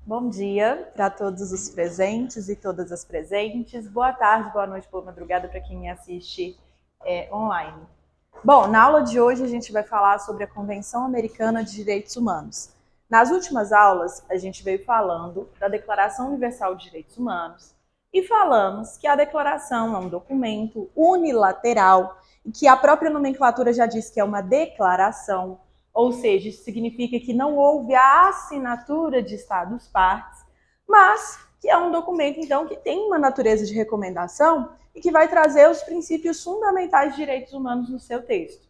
Bom dia para todos os presentes e todas as presentes. Boa tarde, boa noite, boa madrugada para quem me assiste online. Bom, na aula de hoje a gente vai falar sobre a Convenção Americana de Direitos Humanos. Nas últimas aulas, a gente veio falando da Declaração Universal de Direitos Humanos e falamos que a declaração é um documento unilateral e que a própria nomenclatura já diz que é uma declaração. Ou seja, isso significa que não houve a assinatura de Estados-partes, mas que é um documento, então, que tem uma natureza de recomendação e que vai trazer os princípios fundamentais de direitos humanos no seu texto.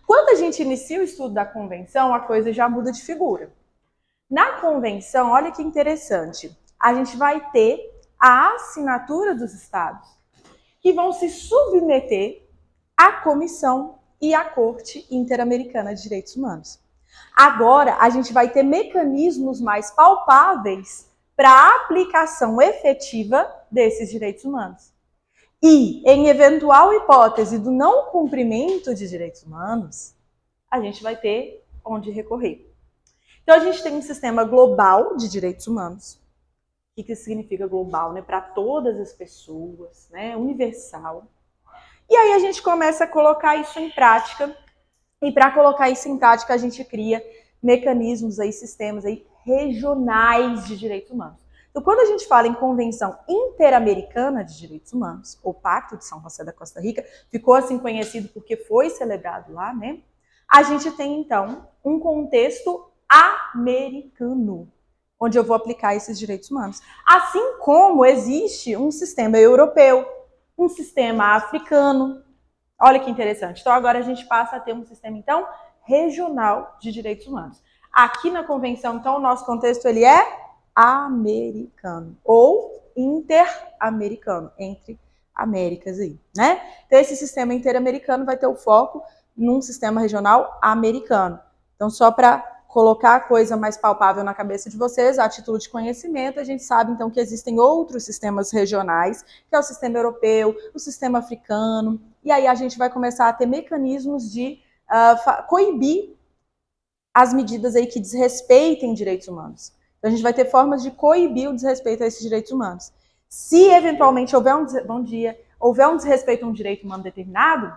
Quando a gente inicia o estudo da Convenção, a coisa já muda de figura. Na Convenção, olha que interessante, a gente vai ter a assinatura dos Estados, que vão se submeter à Comissão e à Corte Interamericana de Direitos Humanos. Agora, a gente vai ter mecanismos mais palpáveis para a aplicação efetiva desses direitos humanos. E, em eventual hipótese do não cumprimento de direitos humanos, a gente vai ter onde recorrer. Então, a gente tem um sistema global de direitos humanos. O que significa global? Né? Para todas as pessoas, né? Universal. E aí a gente começa a colocar isso em prática, e para colocar isso em prática a gente cria mecanismos aí, sistemas aí regionais de direitos humanos. Então, quando a gente fala em Convenção Interamericana de Direitos Humanos, ou Pacto de São José da Costa Rica, ficou assim conhecido porque foi celebrado lá, né? A gente tem, então, um contexto americano, onde eu vou aplicar esses direitos humanos. Assim como existe um sistema europeu, um sistema africano. Olha que interessante. Então, agora a gente passa a ter um sistema, então, regional de direitos humanos. Aqui na Convenção, então, o nosso contexto ele é americano ou interamericano, entre Américas aí, né? Então, esse sistema interamericano vai ter o foco num sistema regional americano. Então, só para colocar a coisa mais palpável na cabeça de vocês, a título de conhecimento, a gente sabe, então, que existem outros sistemas regionais, que é o sistema europeu, o sistema africano, e aí a gente vai começar a ter mecanismos de coibir as medidas aí que desrespeitem direitos humanos. Então, a gente vai ter formas de coibir o desrespeito a esses direitos humanos. Se, eventualmente, houver um desrespeito a um direito humano determinado,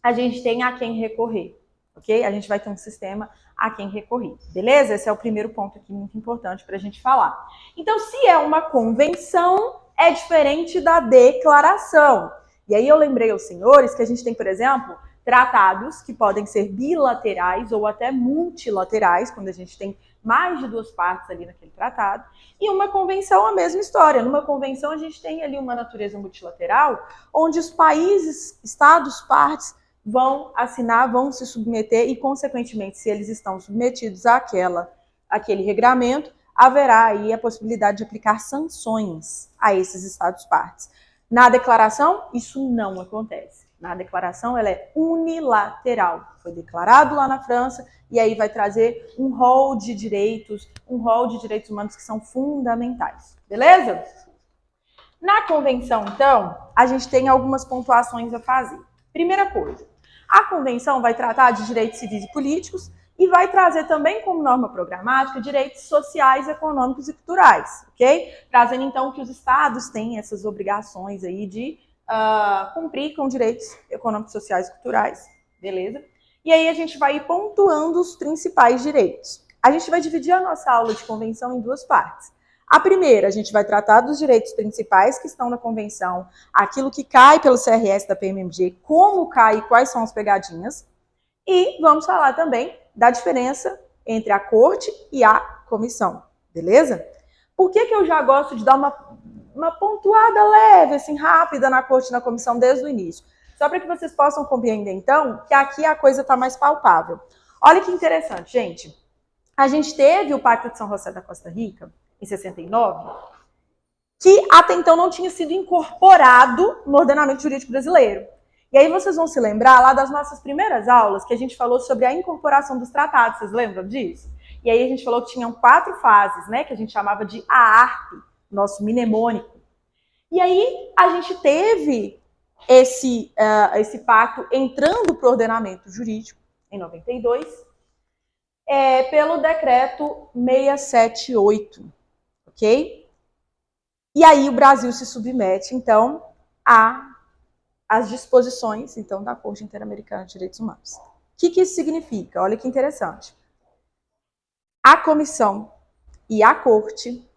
a gente tem a quem recorrer, ok? A gente vai ter um sistema a quem recorrer, beleza? Esse é o primeiro ponto aqui muito importante para a gente falar. Então, se é uma convenção, é diferente da declaração. E aí eu lembrei aos senhores que a gente tem, por exemplo, tratados que podem ser bilaterais ou até multilaterais, quando a gente tem mais de duas partes ali naquele tratado, e uma convenção a mesma história. Numa convenção a gente tem ali uma natureza multilateral, onde os países, estados, partes, vão assinar, vão se submeter e, consequentemente, se eles estão submetidos àquele regramento, haverá aí a possibilidade de aplicar sanções a esses estados-partes. Na declaração, isso não acontece. Na declaração, ela é unilateral. Foi declarado lá na França e aí vai trazer um rol de direitos humanos que são fundamentais. Beleza? Na convenção, então, a gente tem algumas pontuações a fazer. Primeira coisa, a convenção vai tratar de direitos civis e políticos e vai trazer também como norma programática direitos sociais, econômicos e culturais, ok? Trazendo então que os estados têm essas obrigações aí de cumprir com direitos econômicos, sociais e culturais, beleza? E aí a gente vai ir pontuando os principais direitos. A gente vai dividir a nossa aula de convenção em duas partes. A primeira, a gente vai tratar dos direitos principais que estão na convenção, aquilo que cai pelo CRS da PMMG, como cai e quais são as pegadinhas. E vamos falar também da diferença entre a corte e a comissão, beleza? Por que eu já gosto de dar uma pontuada leve, assim, rápida na corte e na comissão desde o início? Só para que vocês possam compreender, então, que aqui a coisa está mais palpável. Olha que interessante, gente. A gente teve o Pacto de São José da Costa Rica, em 69, que até então não tinha sido incorporado no ordenamento jurídico brasileiro. E aí vocês vão se lembrar lá das nossas primeiras aulas que a gente falou sobre a incorporação dos tratados, vocês lembram disso? E aí a gente falou que tinham 4 fases, né, que a gente chamava de AARP, nosso mnemônico. E aí a gente teve esse pacto entrando para o ordenamento jurídico em 92, pelo decreto 678, ok? E aí o Brasil se submete, então, às disposições, então, da Corte Interamericana de Direitos Humanos. O que isso significa? Olha que interessante. A comissão e a Corte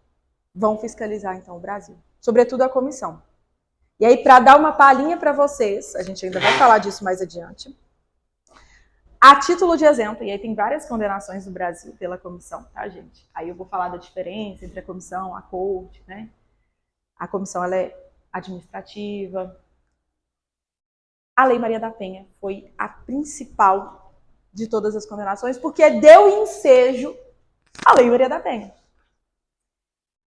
vão fiscalizar, então, o Brasil. Sobretudo a comissão. E aí, para dar uma palhinha para vocês, a gente ainda vai falar disso mais adiante, a título de exemplo, e aí tem várias condenações do Brasil pela comissão, tá, gente? Aí eu vou falar da diferença entre a comissão, a Corte, né? A comissão, ela é administrativa. A Lei Maria da Penha foi a principal de todas as condenações, porque deu ensejo à Lei Maria da Penha.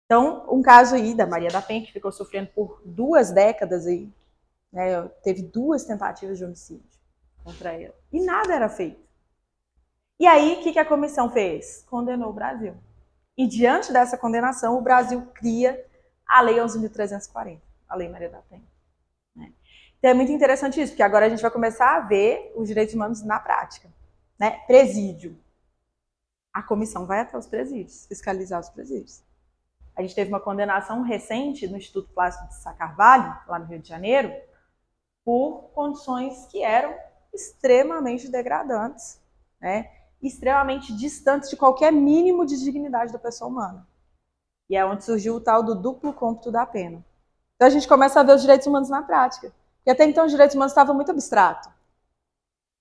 Então, um caso aí da Maria da Penha, que ficou sofrendo por 2 décadas aí, né, teve 2 tentativas de homicídio contra ela. E nada era feito. E aí, o que a comissão fez? Condenou o Brasil. E diante dessa condenação, o Brasil cria a Lei 11.340, a Lei Maria da Penha. Né? Então é muito interessante isso, porque agora a gente vai começar a ver os direitos humanos na prática. Né? Presídio. A comissão vai até os presídios, fiscalizar os presídios. A gente teve uma condenação recente no Instituto Plástico de Sá Carvalho, lá no Rio de Janeiro, por condições que eram extremamente degradantes, né? Extremamente distantes de qualquer mínimo de dignidade da pessoa humana. E é onde surgiu o tal do duplo cômputo da pena. Então a gente começa a ver os direitos humanos na prática. E até então os direitos humanos estavam muito abstratos.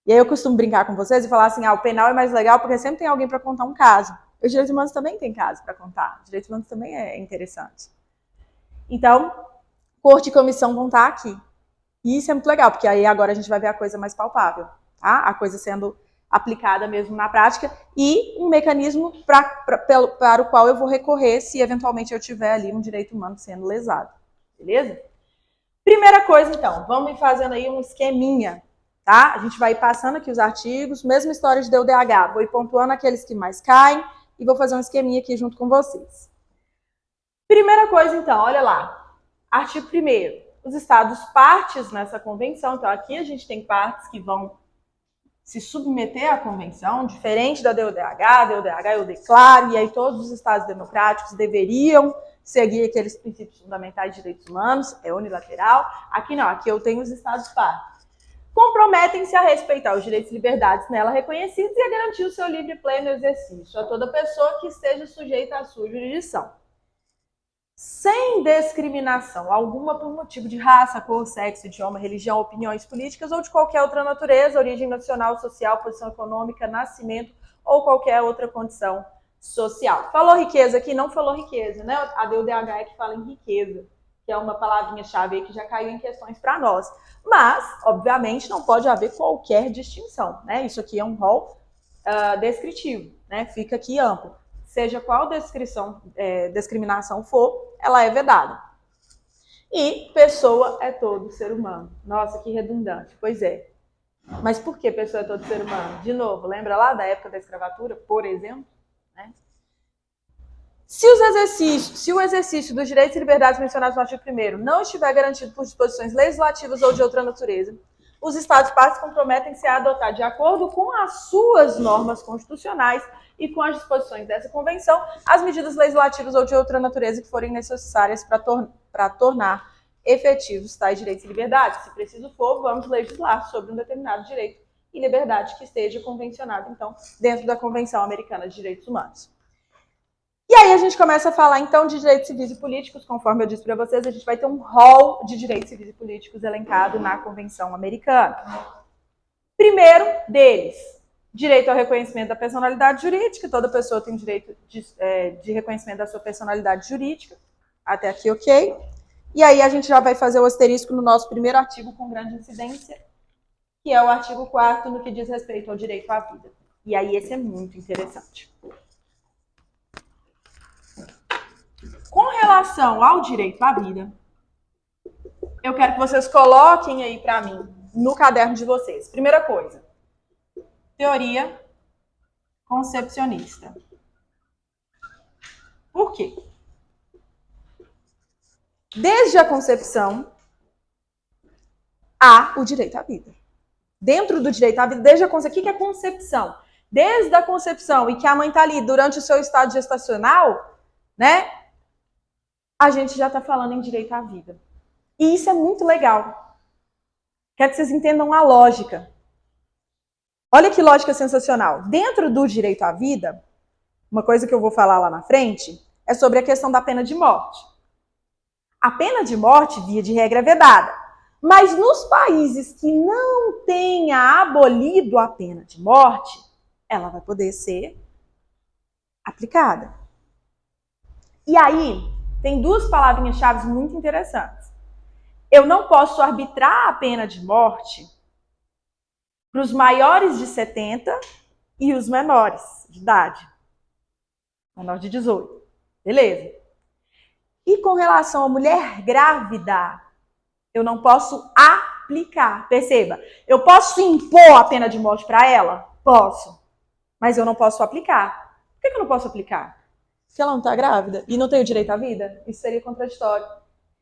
E aí eu costumo brincar com vocês e falar assim, o penal é mais legal porque sempre tem alguém para contar um caso. Os direitos humanos também têm caso para contar. Os direitos humanos também é interessante. Então, Corte e comissão vão estar aqui. E isso é muito legal, porque aí agora a gente vai ver a coisa mais palpável. Tá? A coisa sendo aplicada mesmo na prática e um mecanismo para o qual eu vou recorrer se eventualmente eu tiver ali um direito humano sendo lesado. Beleza? Primeira coisa, então, vamos ir fazendo aí um esqueminha. Tá? A gente vai ir passando aqui os artigos, mesma história de DUDH, vou ir pontuando aqueles que mais caem e vou fazer um esqueminha aqui junto com vocês. Primeira coisa, então, olha lá. Artigo 1º. Os estados partes nessa convenção, então aqui a gente tem partes que vão se submeter à convenção, diferente da DUDH eu declaro, e aí todos os estados democráticos deveriam seguir aqueles princípios fundamentais de direitos humanos, é unilateral. Aqui não, aqui eu tenho os estados partes. Comprometem-se a respeitar os direitos e liberdades nela reconhecidos e a garantir o seu livre e pleno exercício a toda pessoa que esteja sujeita à sua jurisdição. Sem discriminação alguma por motivo de raça, cor, sexo, idioma, religião, opiniões políticas ou de qualquer outra natureza, origem nacional, social, posição econômica, nascimento ou qualquer outra condição social. Falou riqueza aqui? Não falou riqueza, né? A DUDH é que fala em riqueza, que é uma palavrinha-chave aí que já caiu em questões para nós. Mas, obviamente, não pode haver qualquer distinção, né? Isso aqui é um rol descritivo, né? Fica aqui amplo. Seja qual discriminação for, ela é vedada. E pessoa é todo ser humano. Nossa, que redundante. Pois é. Mas por que pessoa é todo ser humano? De novo, lembra lá da época da escravatura, por exemplo? Né? Se o exercício dos direitos e liberdades mencionados no artigo 1º não estiver garantido por disposições legislativas ou de outra natureza, os Estados partes comprometem-se a adotar, de acordo com as suas normas constitucionais e com as disposições dessa convenção, as medidas legislativas ou de outra natureza que forem necessárias para tornar efetivos tais direitos e liberdades. Se preciso for, vamos legislar sobre um determinado direito e liberdade que esteja convencionado, então, dentro da Convenção Americana de Direitos Humanos. E aí a gente começa a falar, então, de direitos civis e políticos. Conforme eu disse para vocês, a gente vai ter um rol de direitos civis e políticos elencado na Convenção Americana. Primeiro deles, direito ao reconhecimento da personalidade jurídica. Toda pessoa tem direito de reconhecimento da sua personalidade jurídica. Até aqui, ok. E aí a gente já vai fazer o asterisco no nosso primeiro artigo com grande incidência, que é o artigo 4º, no que diz respeito ao direito à vida. E aí esse é muito interessante. Com relação ao direito à vida, eu quero que vocês coloquem aí para mim, no caderno de vocês. Primeira coisa, teoria concepcionista. Por quê? Desde a concepção, há o direito à vida. Dentro do direito à vida, desde a concepção. O que é concepção? desde a concepção e que a mãe está ali durante o seu estado gestacional, né? A gente já está falando em direito à vida. E isso é muito legal. Quero que vocês entendam a lógica. Olha que lógica sensacional. Dentro do direito à vida, uma coisa que eu vou falar lá na frente é sobre a questão da pena de morte. A pena de morte, via de regra, é vedada. Mas nos países que não tenha abolido a pena de morte, ela vai poder ser aplicada. E aí, tem duas palavrinhas-chave muito interessantes. Eu não posso arbitrar a pena de morte para os maiores de 70 e os menores de idade. Menor de 18. Beleza. E com relação à mulher grávida, eu não posso aplicar. Perceba, eu posso impor a pena de morte para ela? Posso. Mas eu não posso aplicar. Por que eu não posso aplicar? Se ela não está grávida e não tem o direito à vida? Isso seria contraditório.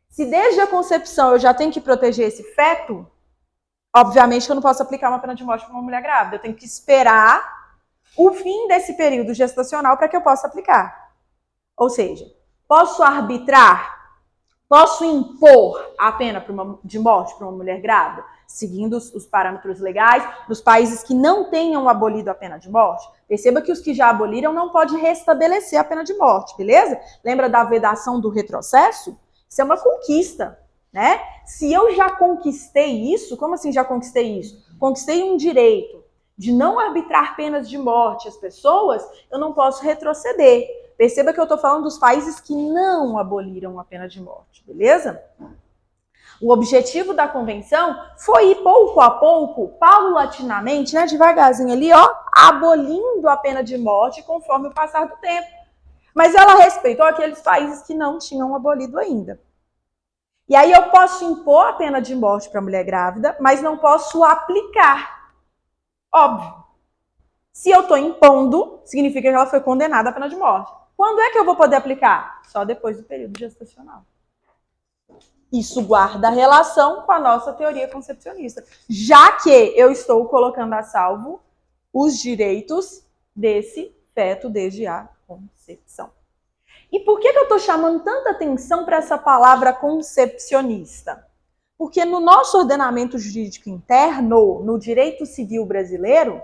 Se desde a concepção eu já tenho que proteger esse feto, obviamente que eu não posso aplicar uma pena de morte para uma mulher grávida. Eu tenho que esperar o fim desse período gestacional para que eu possa aplicar. Ou seja, posso arbitrar, posso impor a pena de morte para uma mulher grávida, seguindo os parâmetros legais, nos países que não tenham abolido a pena de morte. Perceba que os que já aboliram não podem restabelecer a pena de morte, beleza? Lembra da vedação do retrocesso? Isso é uma conquista, né? Se eu já conquistei isso, como assim já conquistei isso? Conquistei um direito de não arbitrar penas de morte às pessoas, eu não posso retroceder. Perceba que eu estou falando dos países que não aboliram a pena de morte, beleza? O objetivo da convenção foi ir pouco a pouco, paulatinamente, né, devagarzinho ali, ó, abolindo a pena de morte conforme o passar do tempo. Mas ela respeitou aqueles países que não tinham abolido ainda. E aí eu posso impor a pena de morte para a mulher grávida, mas não posso aplicar. Óbvio. Se eu estou impondo, significa que ela foi condenada à pena de morte. Quando é que eu vou poder aplicar? Só depois do período gestacional. Isso guarda relação com a nossa teoria concepcionista, já que eu estou colocando a salvo os direitos desse feto desde a concepção. E por que eu estou chamando tanta atenção para essa palavra concepcionista? Porque no nosso ordenamento jurídico interno, no direito civil brasileiro,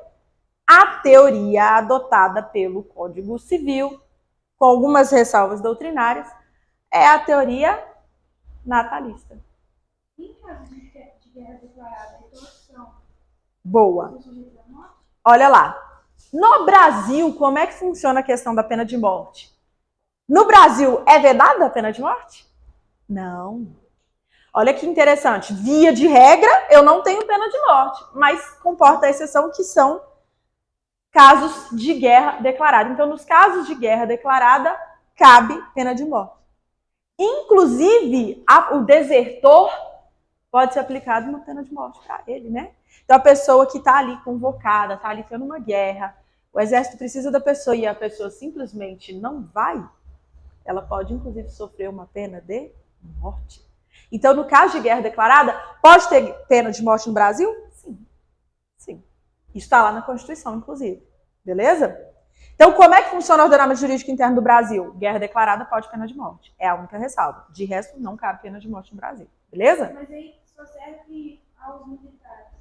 a teoria adotada pelo Código Civil, com algumas ressalvas doutrinárias, é a teoria natalista. Em caso de guerra declarada, retorção. Boa. Olha lá. No Brasil, como é que funciona a questão da pena de morte? No Brasil, é vedada a pena de morte? Não. Olha que interessante. Via de regra, eu não tenho pena de morte, mas comporta a exceção que são casos de guerra declarada. Então, nos casos de guerra declarada, cabe pena de morte. Inclusive, o desertor pode ser aplicado uma pena de morte para ele, né? Então, a pessoa que está ali convocada, está ali tendo uma guerra, o exército precisa da pessoa e a pessoa simplesmente não vai, ela pode, inclusive, sofrer uma pena de morte. Então, no caso de guerra declarada, pode ter pena de morte no Brasil? Sim. Sim. Isso está lá na Constituição, inclusive. Beleza? Então, como é que funciona o ordenamento jurídico interno do Brasil? Guerra declarada pode pena de morte. É a única ressalva. De resto, não cabe pena de morte no Brasil. Beleza? Mas aí só serve aos militares.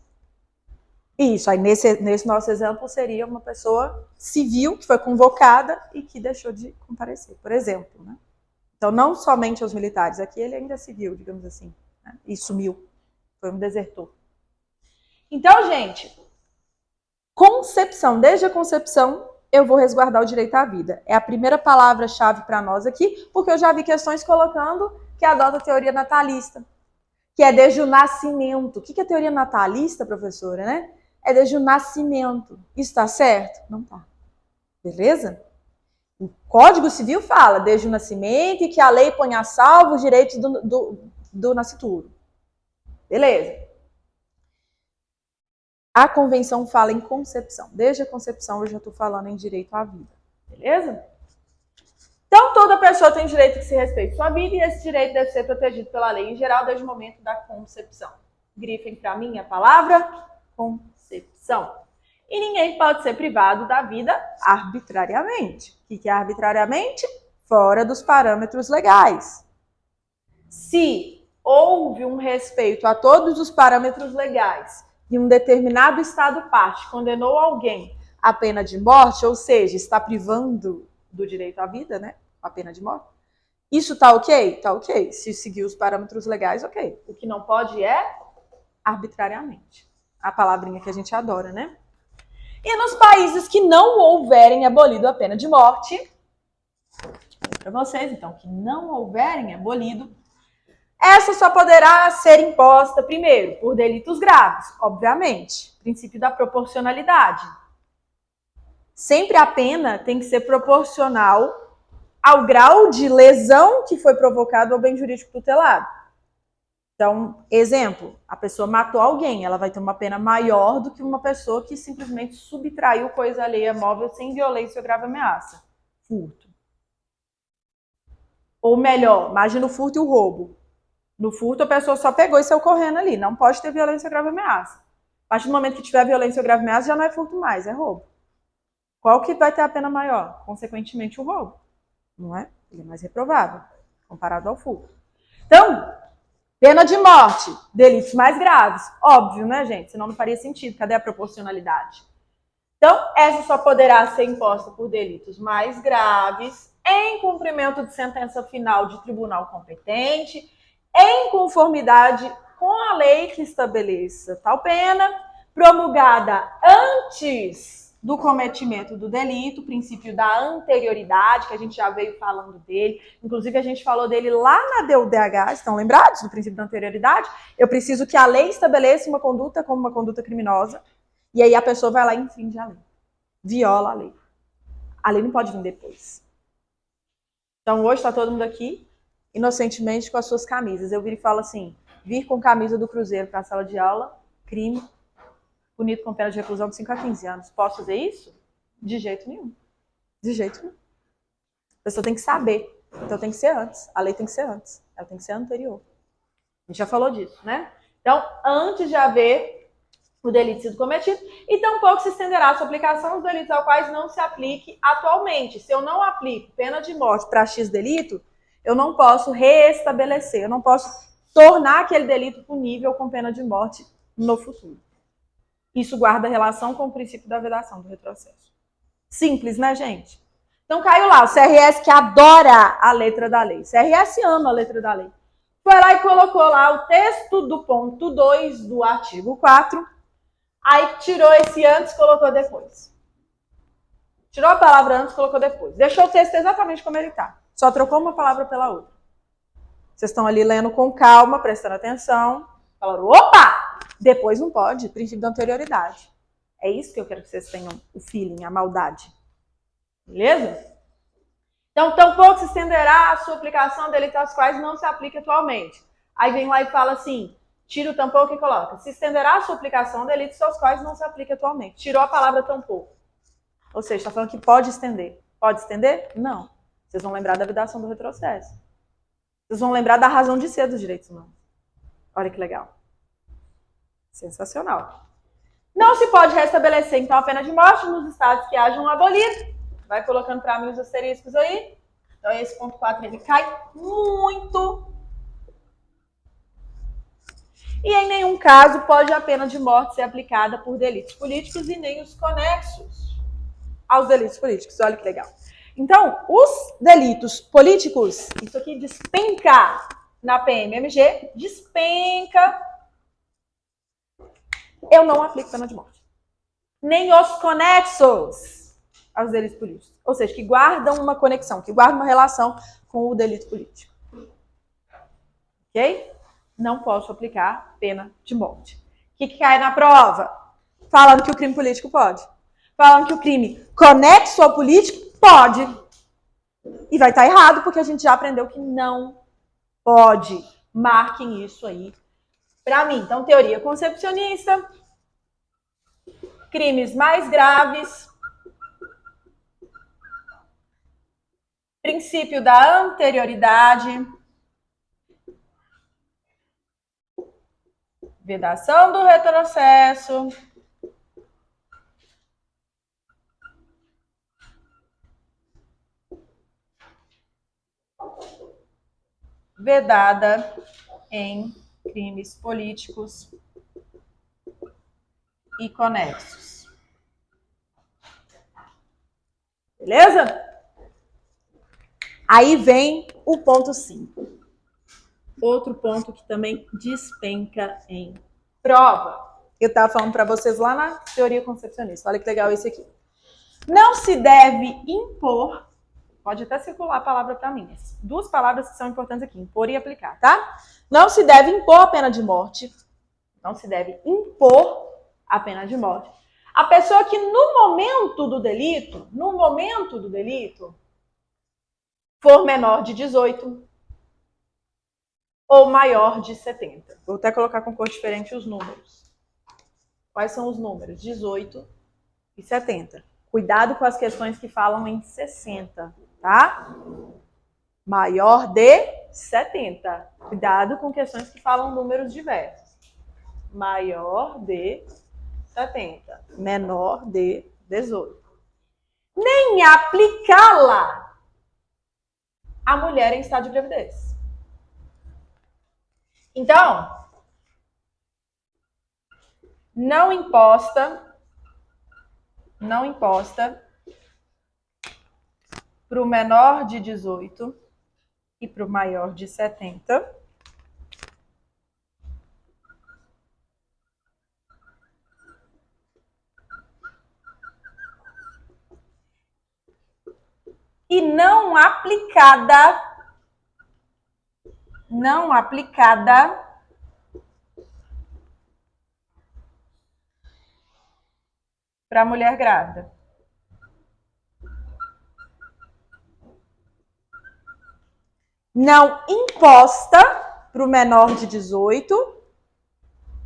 Isso. Aí, nesse nosso exemplo, seria uma pessoa civil que foi convocada e que deixou de comparecer, por exemplo, né? Então, não somente aos militares. Aqui ele ainda é civil, digamos assim, né? E sumiu. Foi um desertor. Então, gente, concepção. Desde a concepção, eu vou resguardar o direito à vida. É a primeira palavra-chave para nós aqui, porque eu já vi questões colocando que adota a teoria natalista, que é desde o nascimento. O que é teoria natalista, professora, né? É desde o nascimento. Isso está certo? Não está. Beleza? O Código Civil fala desde o nascimento e que a lei põe a salvo os direitos do nascituro. Beleza. A convenção fala em concepção. Desde a concepção eu já estou falando em direito à vida. Beleza? Então, toda pessoa tem direito que se respeite sua vida e esse direito deve ser protegido pela lei em geral desde o momento da concepção. Grifem para mim a palavra concepção. E ninguém pode ser privado da vida arbitrariamente. O que é arbitrariamente? Fora dos parâmetros legais. Se houve um respeito a todos os parâmetros legais e um determinado Estado-parte condenou alguém à pena de morte, ou seja, está privando do direito à vida, né? A pena de morte. Isso tá ok? Tá ok. Se seguir os parâmetros legais, ok. O que não pode é arbitrariamente. A palavrinha que a gente adora, né? E nos países que não houverem abolido a pena de morte, para vocês, então, que não houverem abolido, essa só poderá ser imposta, primeiro, por delitos graves, obviamente. Princípio da proporcionalidade. Sempre a pena tem que ser proporcional ao grau de lesão que foi provocado ao bem jurídico tutelado. Então, exemplo, a pessoa matou alguém, ela vai ter uma pena maior do que uma pessoa que simplesmente subtraiu coisa alheia móvel sem violência ou grave ameaça. Furto. Ou melhor, imagina o furto e o roubo. No furto, a pessoa só pegou e saiu correndo ali. Não pode ter violência ou grave ameaça. A partir do momento que tiver violência ou grave ameaça, já não é furto mais, é roubo. Qual que vai ter a pena maior? Consequentemente, o roubo. Não é? Ele é mais reprovável, comparado ao furto. Então, pena de morte, delitos mais graves. Óbvio, né, gente? Senão não faria sentido. Cadê a proporcionalidade? Então, essa só poderá ser imposta por delitos mais graves, em cumprimento de sentença final de tribunal competente, em conformidade com a lei que estabeleça tal pena, promulgada antes do cometimento do delito, o princípio da anterioridade, que a gente já veio falando dele. Inclusive, a gente falou dele lá na DUDH, estão lembrados do princípio da anterioridade? Eu preciso que a lei estabeleça uma conduta como uma conduta criminosa, e aí a pessoa vai lá e infringe a lei. Viola a lei. A lei não pode vir depois. Então, hoje está todo mundo aqui, inocentemente, com as suas camisas. Eu viro e falo assim, vir com camisa do Cruzeiro para a sala de aula, crime, punido com pena de reclusão de 5 a 15 anos. Posso fazer isso? De jeito nenhum. De jeito nenhum. A pessoa tem que saber. Então tem que ser antes. A lei tem que ser antes. Ela tem que ser anterior. A gente já falou disso, né? Então, antes de haver o delito sido cometido, e tampouco se estenderá a sua aplicação aos delitos aos quais não se aplique atualmente. Se eu não aplico pena de morte para X delito, eu não posso reestabelecer, eu não posso tornar aquele delito punível com pena de morte no futuro. Isso guarda relação com o princípio da vedação do retrocesso. Simples, né, gente? Então caiu lá, o CRS que adora a letra da lei. O CRS ama a letra da lei. Foi lá e colocou lá o texto do ponto 2 do artigo 4. Aí tirou esse antes, colocou depois. Tirou a palavra antes, colocou depois. Deixou o texto exatamente como ele está. Só trocou uma palavra pela outra. Vocês estão ali lendo com calma, prestando atenção. Falaram, opa! Depois não pode, princípio da anterioridade. É isso que eu quero que vocês tenham o feeling, a maldade. Beleza? Então, tampouco se estenderá a sua aplicação a delitos aos quais não se aplica atualmente. Aí vem lá e fala assim, tira o tampouco e coloca. Se estenderá a sua aplicação a delitos aos quais não se aplica atualmente. Tirou a palavra tampouco. Ou seja, está falando que pode estender. Pode estender? Não. Vocês vão lembrar da vedação do retrocesso. Vocês vão lembrar da razão de ser dos direitos humanos. Olha que legal. Sensacional. Não se pode restabelecer, então, a pena de morte nos estados que hajam abolido. Vai colocando para mim os asteriscos aí. Então, esse ponto 4 ele cai muito. E em nenhum caso pode a pena de morte ser aplicada por delitos políticos e nem os conexos aos delitos políticos. Olha que legal. Então, os delitos políticos, isso aqui despenca na PMMG, despenca. Eu não aplico pena de morte. Nem os conexos aos delitos políticos. Ou seja, que guardam uma conexão, que guardam uma relação com o delito político. Ok? Não posso aplicar pena de morte. O que cai na prova? Falando que o crime político pode. Falando que o crime conexo ao político pode. E vai estar errado, porque a gente já aprendeu que não pode. Marquem isso aí para mim. Então, teoria concepcionista, crimes mais graves, princípio da anterioridade, vedação do retrocesso, vedada em crimes políticos e conexos. Beleza? Aí vem o ponto 5. Outro ponto que também despenca em prova. Eu estava falando para vocês lá na teoria concepcionista. Olha que legal esse aqui. Não se deve impor, pode até circular a palavra para mim, duas palavras que são importantes aqui, impor e aplicar, tá? Não se deve impor a pena de morte. Não se deve impor a pena de morte. A pessoa que no momento do delito, for menor de 18 ou maior de 70. Vou até colocar com cor diferente os números. Quais são os números? 18 e 70. Cuidado com as questões que falam em 60, tá? Maior de 70. Cuidado com questões que falam números diversos. Maior de 70. Menor de 18. Nem aplicá-la a mulher em estado de gravidez. Então, não imposta para o menor de 18 e para o maior de 70. E não aplicada para a mulher grávida. Não imposta para o menor de 18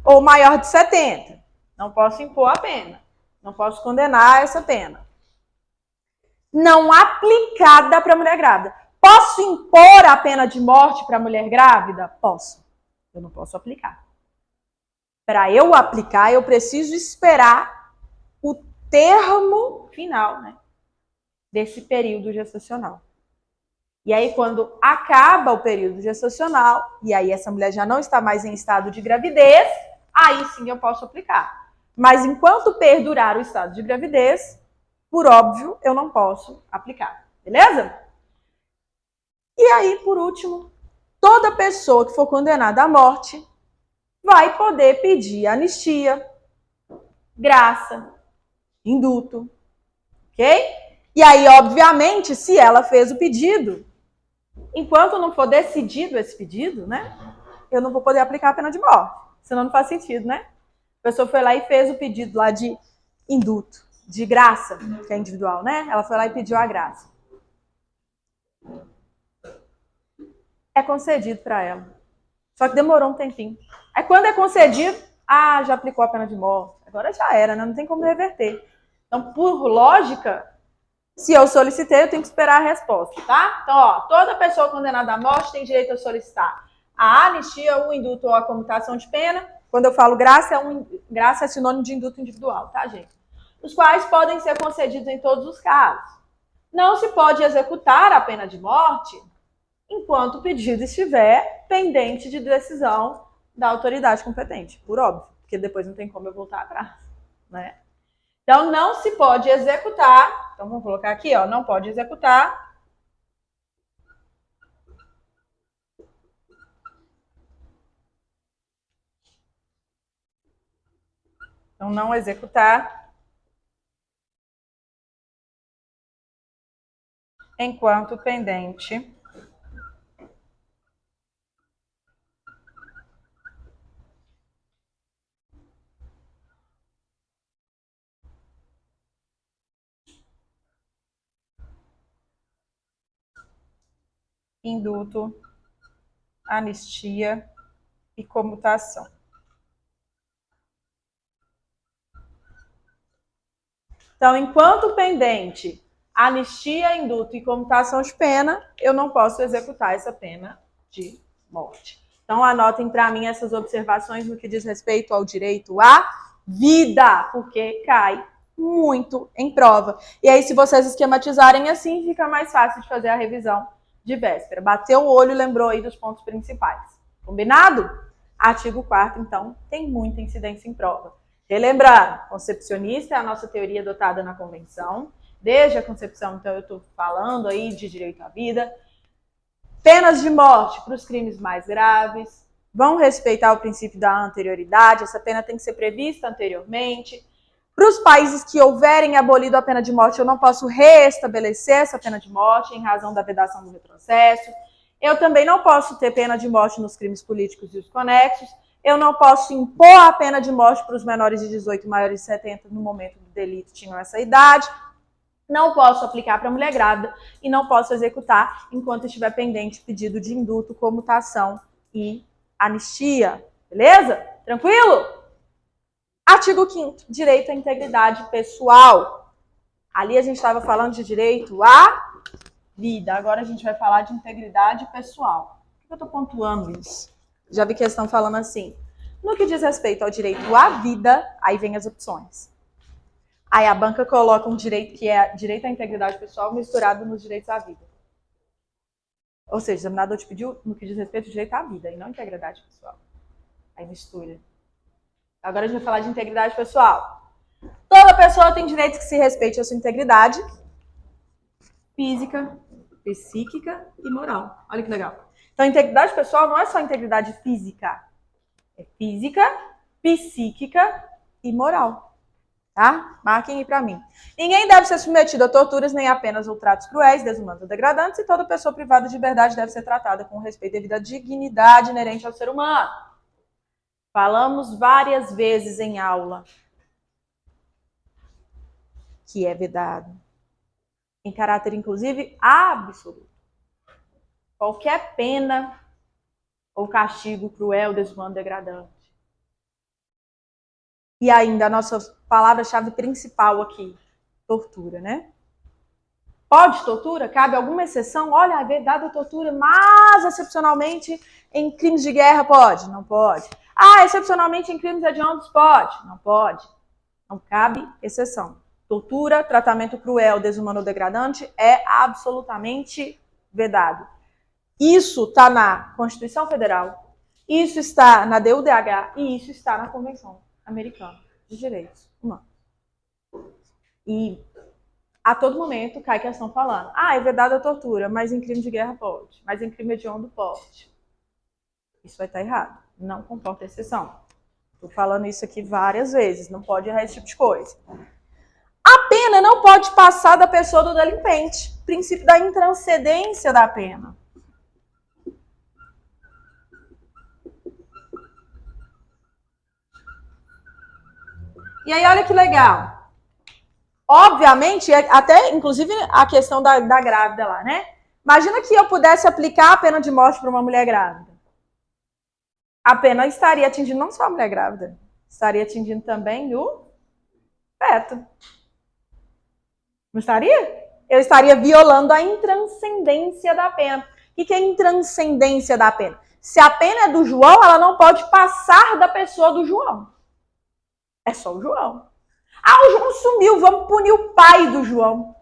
ou maior de 70. Não posso impor a pena. Não posso condenar essa pena. Não aplicada para a mulher grávida. Posso impor a pena de morte para a mulher grávida? Posso. Eu não posso aplicar. Para eu aplicar, eu preciso esperar o termo final, né, desse período gestacional. E aí, quando acaba o período gestacional, e aí essa mulher já não está mais em estado de gravidez, aí sim eu posso aplicar. Mas enquanto perdurar o estado de gravidez, por óbvio, eu não posso aplicar. Beleza? E aí, por último, toda pessoa que for condenada à morte vai poder pedir anistia, graça, indulto, ok? E aí, obviamente, se ela fez o pedido, enquanto não for decidido esse pedido, né, eu não vou poder aplicar a pena de morte. Senão não faz sentido, né? A pessoa foi lá e fez o pedido lá de indulto, de graça, que é individual, né? Ela foi lá e pediu a graça. É concedido para ela. Só que demorou um tempinho. Aí quando é concedido, já aplicou a pena de morte. Agora já era, né? Não tem como reverter. Então, por lógica, se eu solicitei, eu tenho que esperar a resposta, tá? Então, ó, toda pessoa condenada à morte tem direito a solicitar a anistia, o indulto ou a comutação de pena. Quando eu falo graça, graça é sinônimo de indulto individual, tá, gente? Os quais podem ser concedidos em todos os casos. Não se pode executar a pena de morte enquanto o pedido estiver pendente de decisão da autoridade competente, por óbvio, porque depois não tem como eu voltar atrás, né? Então, não se pode executar, então vamos colocar aqui, ó, não pode executar então não executar enquanto pendente indulto, anistia e comutação. Então, enquanto pendente anistia, indulto e comutação de pena, eu não posso executar essa pena de morte. Então, anotem para mim essas observações no que diz respeito ao direito à vida, porque cai muito em prova. E aí, se vocês esquematizarem assim, fica mais fácil de fazer a revisão de véspera. Bateu o olho e lembrou aí dos pontos principais. Combinado? Artigo 4º, então, tem muita incidência em prova. Relembrando, concepcionista é a nossa teoria adotada na Convenção. Desde a concepção, então, eu estou falando aí de direito à vida. Penas de morte para os crimes mais graves. Vão respeitar o princípio da anterioridade. Essa pena tem que ser prevista anteriormente. Para os países que houverem abolido a pena de morte, eu não posso reestabelecer essa pena de morte em razão da vedação do retrocesso. Eu também não posso ter pena de morte nos crimes políticos e os conexos. Eu não posso impor a pena de morte para os menores de 18 e maiores de 70 no momento do delito, tinham essa idade. Não posso aplicar para mulher grávida e não posso executar enquanto estiver pendente pedido de indulto, comutação e anistia. Beleza? Tranquilo? Artigo 5º, direito à integridade pessoal. Ali a gente estava falando de direito à vida. Agora a gente vai falar de integridade pessoal. Por que eu estou pontuando isso? Já vi que eles estão falando assim. No que diz respeito ao direito à vida, aí vem as opções. Aí a banca coloca um direito que é direito à integridade pessoal misturado nos direitos à vida. Ou seja, o examinador te pediu no que diz respeito ao direito à vida e não integridade pessoal. Aí mistura. Agora a gente vai falar de integridade pessoal. Toda pessoa tem direito que se respeite a sua integridade física, psíquica e moral. Olha que legal. Então, integridade pessoal não é só integridade física. É física, psíquica e moral. Tá? Marquem aí pra mim. Ninguém deve ser submetido a torturas nem a penas ou tratos cruéis, desumanos ou degradantes, e toda pessoa privada de liberdade deve ser tratada com respeito devido à dignidade inerente ao ser humano. Falamos várias vezes em aula que é vedado, em caráter, inclusive, absoluto. Qualquer pena ou castigo cruel, desumano, degradante. E ainda a nossa palavra-chave principal aqui, tortura, né? Pode tortura? Cabe alguma exceção? Olha, é vedado a tortura, mas excepcionalmente em crimes de guerra pode? Não pode. Ah, excepcionalmente em crimes hediondos pode? Não pode. Não cabe exceção. Tortura, tratamento cruel, desumano ou degradante é absolutamente vedado. Isso está na Constituição Federal, isso está na DUDH e isso está na Convenção Americana de Direitos Humanos. E a todo momento cai questão falando, é vedado a tortura, mas em crime de guerra pode, mas em crime hediondo pode. Isso vai estar errado, não comporta exceção. Estou falando isso aqui várias vezes, não pode errar esse tipo de coisa. A pena não pode passar da pessoa do delinquente. Princípio da intranscendência da pena. E aí, olha que legal. Obviamente, até inclusive a questão da grávida lá, né? Imagina que eu pudesse aplicar a pena de morte para uma mulher grávida. A pena estaria atingindo não só a mulher grávida, estaria atingindo também o feto. Não estaria? Eu estaria violando a intranscendência da pena. O que é intranscendência da pena? Se a pena é do João, ela não pode passar da pessoa do João. É só o João. O João sumiu, vamos punir o pai do João.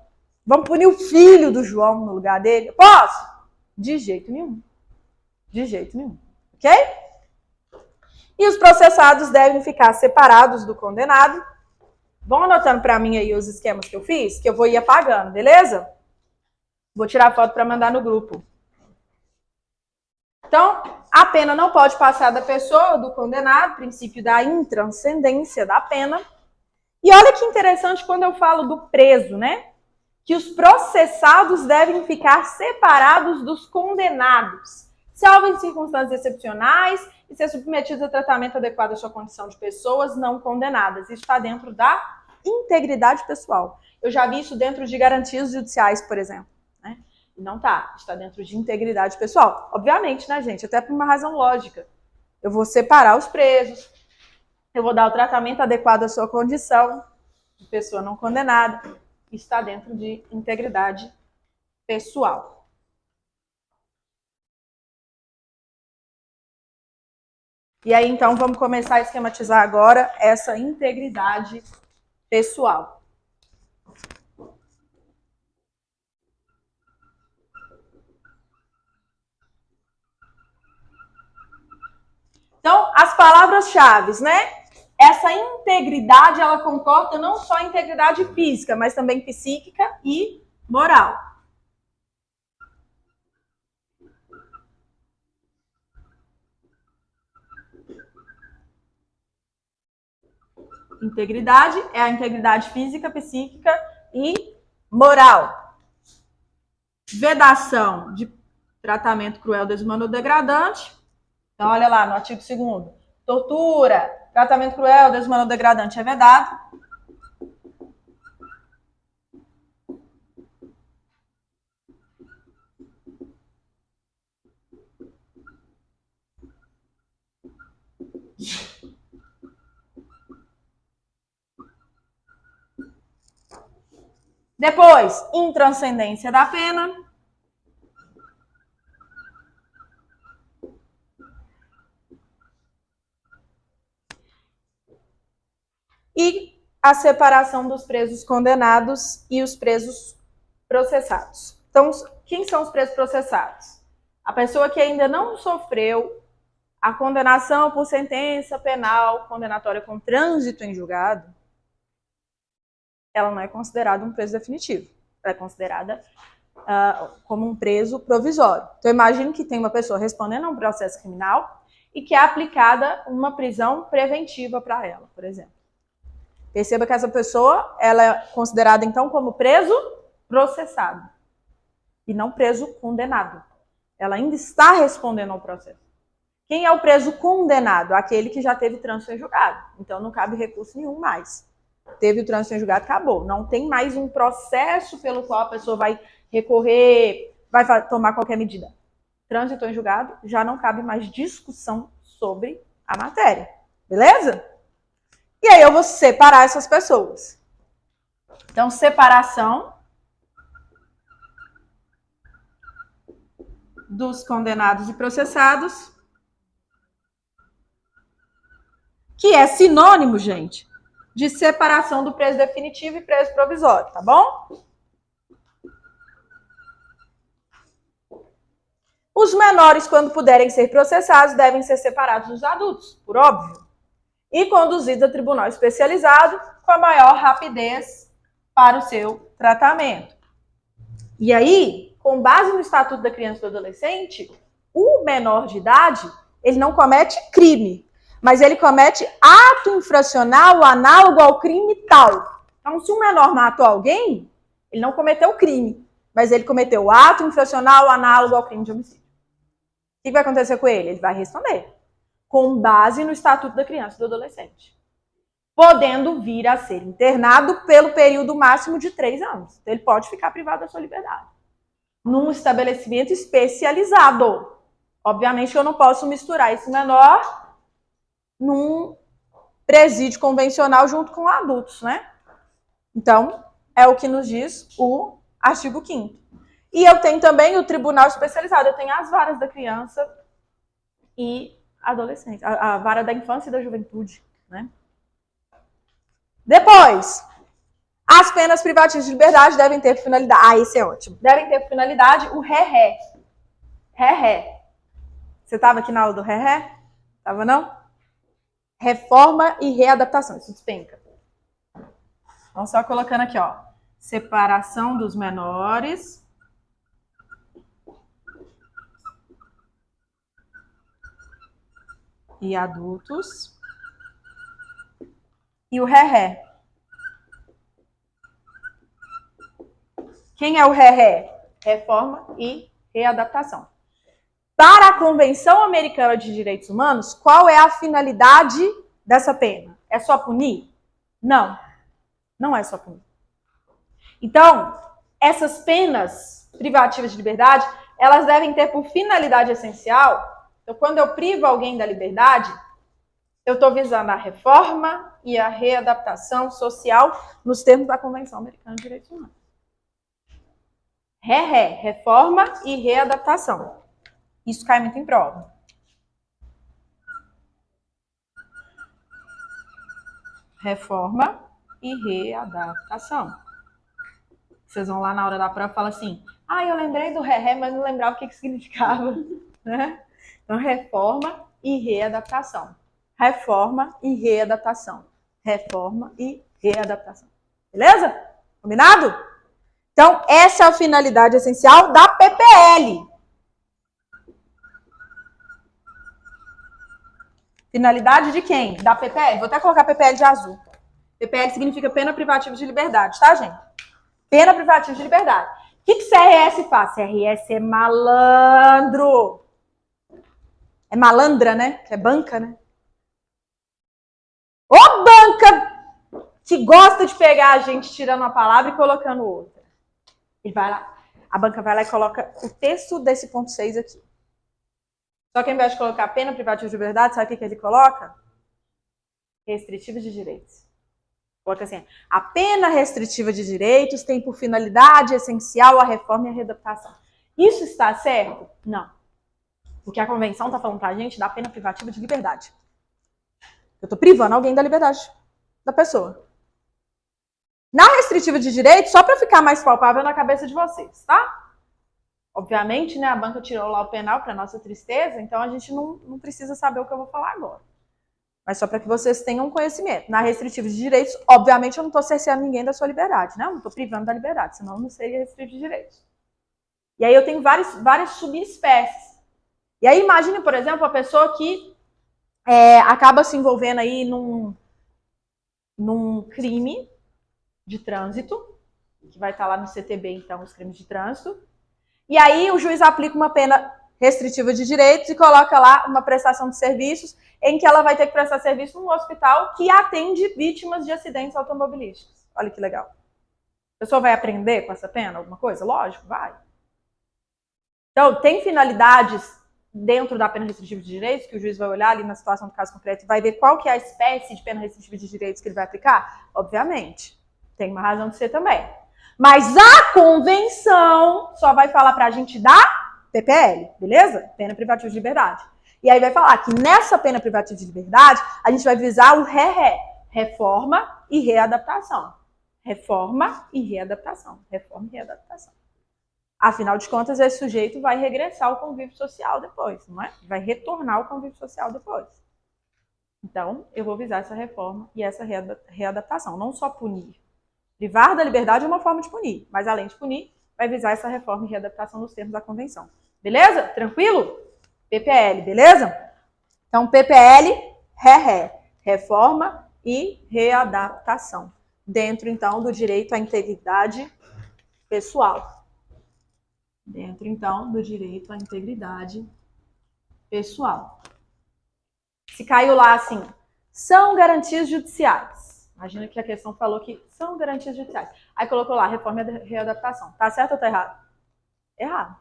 Vamos punir o filho do João no lugar dele? Posso? De jeito nenhum. De jeito nenhum. Ok? E os processados devem ficar separados do condenado. Vão anotando para mim aí os esquemas que eu fiz, que eu vou ir apagando, beleza? Vou tirar foto para mandar no grupo. Então, a pena não pode passar da pessoa, do condenado, princípio da intranscendência da pena. E olha que interessante quando eu falo do preso, né? Que os processados devem ficar separados dos condenados, salvo em circunstâncias excepcionais e ser submetidos a tratamento adequado à sua condição de pessoas não condenadas. Isso está dentro da integridade pessoal. Eu já vi isso dentro de garantias judiciais, por exemplo. Né? Não está dentro de integridade pessoal. Obviamente, né, gente? Até por uma razão lógica. Eu vou separar os presos, eu vou dar o tratamento adequado à sua condição de pessoa não condenada. Isso está dentro de integridade pessoal. E aí, então, vamos começar a esquematizar agora essa integridade pessoal. Então, as palavras-chave, né? Essa integridade, ela comporta não só a integridade física, mas também psíquica e moral. Integridade é a integridade física, psíquica e moral. Vedação de tratamento cruel, desumano ou degradante. Então, olha lá, no artigo 2º. Tortura, tratamento cruel, desumano ou degradante é vedado. Depois, intranscendência da pena. E a separação dos presos condenados e os presos processados. Então, quem são os presos processados? A pessoa que ainda não sofreu a condenação por sentença penal condenatória com trânsito em julgado, ela não é considerada um preso definitivo. Ela é considerada como um preso provisório. Então, imagine que tem uma pessoa respondendo a um processo criminal e que é aplicada uma prisão preventiva para ela, por exemplo. Perceba que essa pessoa ela é considerada, então, como preso processado e não preso condenado. Ela ainda está respondendo ao processo. Quem é o preso condenado? Aquele que já teve trânsito em julgado. Então, não cabe recurso nenhum mais. Teve o trânsito em julgado, acabou. Não tem mais um processo pelo qual a pessoa vai recorrer, vai tomar qualquer medida. Trânsito em julgado, já não cabe mais discussão sobre a matéria. Beleza? E aí eu vou separar essas pessoas. Então, separação dos condenados e processados, que é sinônimo, gente, de separação do preso definitivo e preso provisório, tá bom? Os menores, quando puderem ser processados, devem ser separados dos adultos, por óbvio, e conduzidos a tribunal especializado com a maior rapidez para o seu tratamento. E aí, com base no Estatuto da Criança e do Adolescente, o menor de idade, ele não comete crime, mas ele comete ato infracional análogo ao crime tal. Então, se um menor matou alguém, ele não cometeu crime, mas ele cometeu ato infracional análogo ao crime de homicídio. O que vai acontecer com ele? Ele vai responder com base no Estatuto da Criança e do Adolescente, podendo vir a ser internado pelo período máximo de 3 anos. Então, ele pode ficar privado da sua liberdade, num estabelecimento especializado. Obviamente, eu não posso misturar esse menor num presídio convencional junto com adultos, né? Então, é o que nos diz o artigo 5º. E eu tenho também o tribunal especializado. Eu tenho as varas da criança e adolescente, a vara da infância e da juventude, né? Depois, as penas privativas de liberdade devem ter finalidade. Ah, esse é ótimo. Devem ter finalidade o ré-ré. Ré-ré. Você estava aqui na aula do ré-ré? Estava não? Reforma e readaptação. Isso despenca. Vamos só colocando aqui, ó. Separação dos menores. E adultos. E o ré-ré. Quem é o ré-ré? Reforma e readaptação. Para a Convenção Americana de Direitos Humanos, qual é a finalidade dessa pena? É só punir? Não. Não é só punir. Então, essas penas privativas de liberdade, elas devem ter por finalidade essencial. Então, quando eu privo alguém da liberdade, eu estou visando a reforma e a readaptação social nos termos da Convenção Americana de Direitos Humanos. Ré-ré, reforma e readaptação. Isso cai muito em prova. Reforma e readaptação. Vocês vão lá na hora da prova e falam assim, eu lembrei do ré-ré, mas não lembrava o que significava. Né? Então, reforma e readaptação. Reforma e readaptação. Reforma e readaptação. Beleza? Combinado? Então, essa é a finalidade essencial da PPL. Finalidade de quem? Da PPL. Vou até colocar PPL de azul. PPL significa pena privativa de liberdade, tá, gente? Pena privativa de liberdade. O que CRS faz? CRS é malandro. É malandra, né? Que é banca, né? Ô banca que gosta de pegar a gente tirando uma palavra e colocando outra. Ele vai lá, a banca vai lá e coloca o texto desse ponto 6 aqui. Só que ao invés de colocar pena privativa de liberdade, sabe o que ele coloca? Restritiva de direitos. Coloca assim, a pena restritiva de direitos tem por finalidade essencial a reforma e a readaptação. Isso está certo? Não. Porque a convenção está falando pra gente da pena privativa de liberdade. Eu estou privando alguém da liberdade da pessoa. Na restritiva de direitos, só para ficar mais palpável na cabeça de vocês, tá? Obviamente, né, a banca tirou lá o penal para nossa tristeza, então a gente não precisa saber o que eu vou falar agora. Mas só para que vocês tenham conhecimento. Na restritiva de direitos, obviamente eu não estou cerceando ninguém da sua liberdade, né? Eu não estou privando da liberdade, senão não seria restritivo de direitos. E aí eu tenho várias subespécies. E aí imagine, por exemplo, a pessoa que acaba se envolvendo aí num crime de trânsito, que vai estar lá no CTB, então, os crimes de trânsito. E aí o juiz aplica uma pena restritiva de direitos e coloca lá uma prestação de serviços em que ela vai ter que prestar serviço num hospital que atende vítimas de acidentes automobilísticos. Olha que legal. A pessoa vai aprender com essa pena alguma coisa? Lógico, vai. Então, tem finalidades dentro da pena restritiva de direitos, que o juiz vai olhar ali na situação do caso concreto e vai ver qual que é a espécie de pena restritiva de direitos que ele vai aplicar? Obviamente. Tem uma razão de ser também. Mas a convenção só vai falar pra gente da PPL, beleza? Pena privativa de liberdade. E aí vai falar que nessa pena privativa de liberdade, a gente vai visar o reforma e readaptação. Reforma e readaptação. Reforma e readaptação. Afinal de contas, esse sujeito vai regressar ao convívio social depois, não é? Vai retornar ao convívio social depois. Então, eu vou visar essa reforma e essa readaptação, não só punir. Privar da liberdade é uma forma de punir, mas além de punir, vai visar essa reforma e readaptação nos termos da convenção. Beleza? Tranquilo? PPL, beleza? Então, PPL, reforma e readaptação. Dentro, então, do direito à integridade pessoal. Dentro, então, do direito à integridade pessoal. Se caiu lá assim, são garantias judiciais. Imagina que a questão falou que são garantias judiciais. Aí colocou lá, reforma e readaptação. Tá certo ou tá errado? Errado.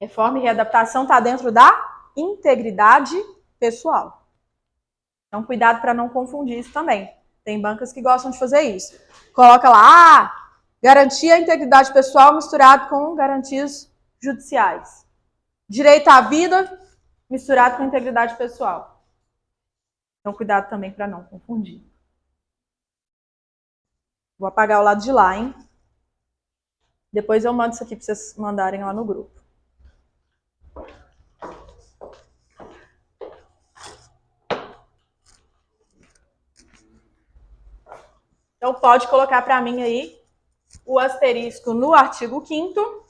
Reforma e readaptação tá dentro da integridade pessoal. Então, cuidado para não confundir isso também. Tem bancas que gostam de fazer isso. Coloca lá, garantia à integridade pessoal misturado com garantias judiciais. Direito à vida misturado com integridade pessoal. Então, cuidado também para não confundir. Vou apagar o lado de lá, hein? Depois eu mando isso aqui para vocês mandarem lá no grupo. Então, pode colocar para mim aí o asterisco no artigo 5º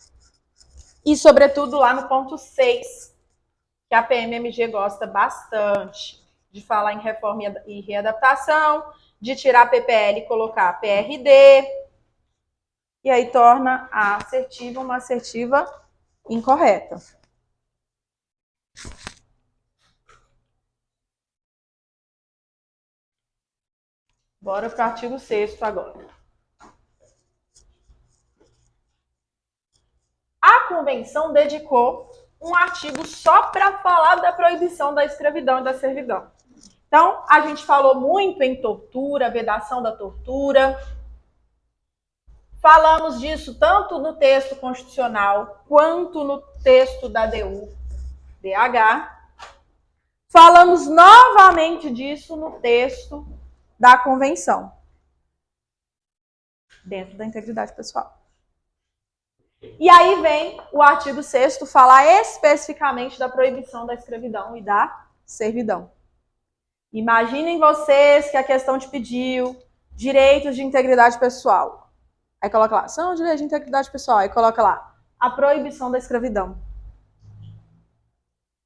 e, sobretudo, lá no ponto 6, que a PMMG gosta bastante de falar em reforma e readaptação, de tirar PPL e colocar PRD, e aí torna a assertiva uma assertiva incorreta. Bora para o artigo 6º agora. A Convenção dedicou um artigo só para falar da proibição da escravidão e da servidão. Então, a gente falou muito em tortura, vedação da tortura. Falamos disso tanto no texto constitucional quanto no texto da DH. Falamos novamente disso no texto da convenção, dentro da integridade pessoal. E aí vem o artigo 6º falar especificamente da proibição da escravidão e da servidão. Imaginem vocês que a questão te pediu direitos de integridade pessoal. Aí coloca lá, são direitos de integridade pessoal. Aí coloca lá, a proibição da escravidão.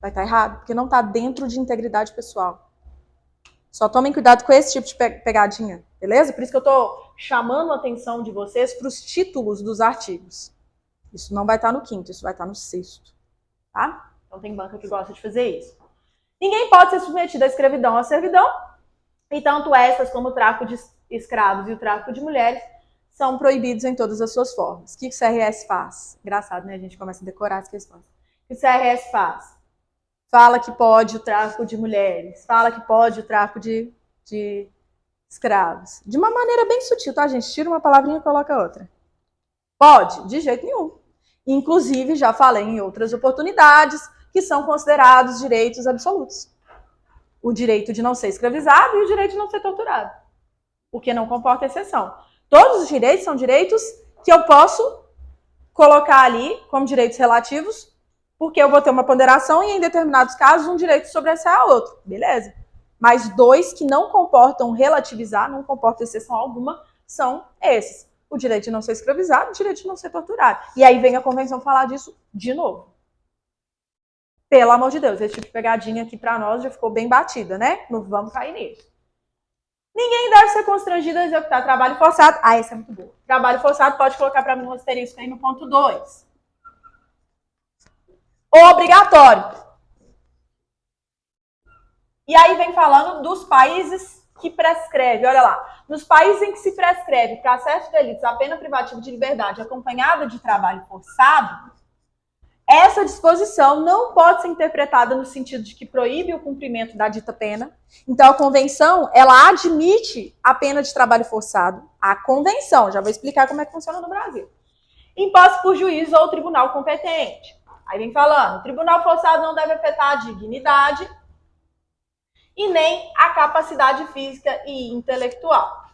Vai estar errado, porque não está dentro de integridade pessoal. Só tomem cuidado com esse tipo de pegadinha, beleza? Por isso que eu estou chamando a atenção de vocês para os títulos dos artigos. Isso não vai estar no 5º, isso vai estar no 6º, tá? Então tem banca que gosta de fazer isso. Ninguém pode ser submetido à escravidão ou à servidão, e tanto estas como o tráfico de escravos e o tráfico de mulheres são proibidos em todas as suas formas. O que o CRS faz? Engraçado, né? A gente começa a decorar as questões. O que o CRS faz? Fala que pode o tráfico de mulheres, fala que pode o tráfico de escravos. De uma maneira bem sutil, tá, gente? Tira uma palavrinha e coloca outra. Pode? De jeito nenhum. Inclusive, já falei em outras oportunidades, que são considerados direitos absolutos. O direito de não ser escravizado e o direito de não ser torturado. Porque não comporta exceção. Todos os direitos são direitos que eu posso colocar ali como direitos relativos, porque eu vou ter uma ponderação e, em determinados casos, um direito sobressai a outro. Beleza. Mas dois que não comportam relativizar, não comportam exceção alguma, são esses. O direito de não ser escravizado e o direito de não ser torturado. E aí vem a convenção falar disso de novo. Pelo amor de Deus, esse tipo de pegadinha aqui pra nós já ficou bem batida, né? Não vamos cair nisso. Ninguém deve ser constrangido a executar trabalho forçado. Ah, essa é muito boa. Trabalho forçado, pode colocar pra mim um asterisco aí no ponto 2. Obrigatório. E aí vem falando dos países que prescreve. Olha lá. Nos países em que se prescreve para certos delitos a pena privativa de liberdade acompanhada de trabalho forçado, essa disposição não pode ser interpretada no sentido de que proíbe o cumprimento da dita pena. Então, a convenção, ela admite a pena de trabalho forçado. A convenção, já vou explicar como é que funciona no Brasil. Imposto por juiz ou tribunal competente. Aí vem falando, o tribunal forçado não deve afetar a dignidade e nem a capacidade física e intelectual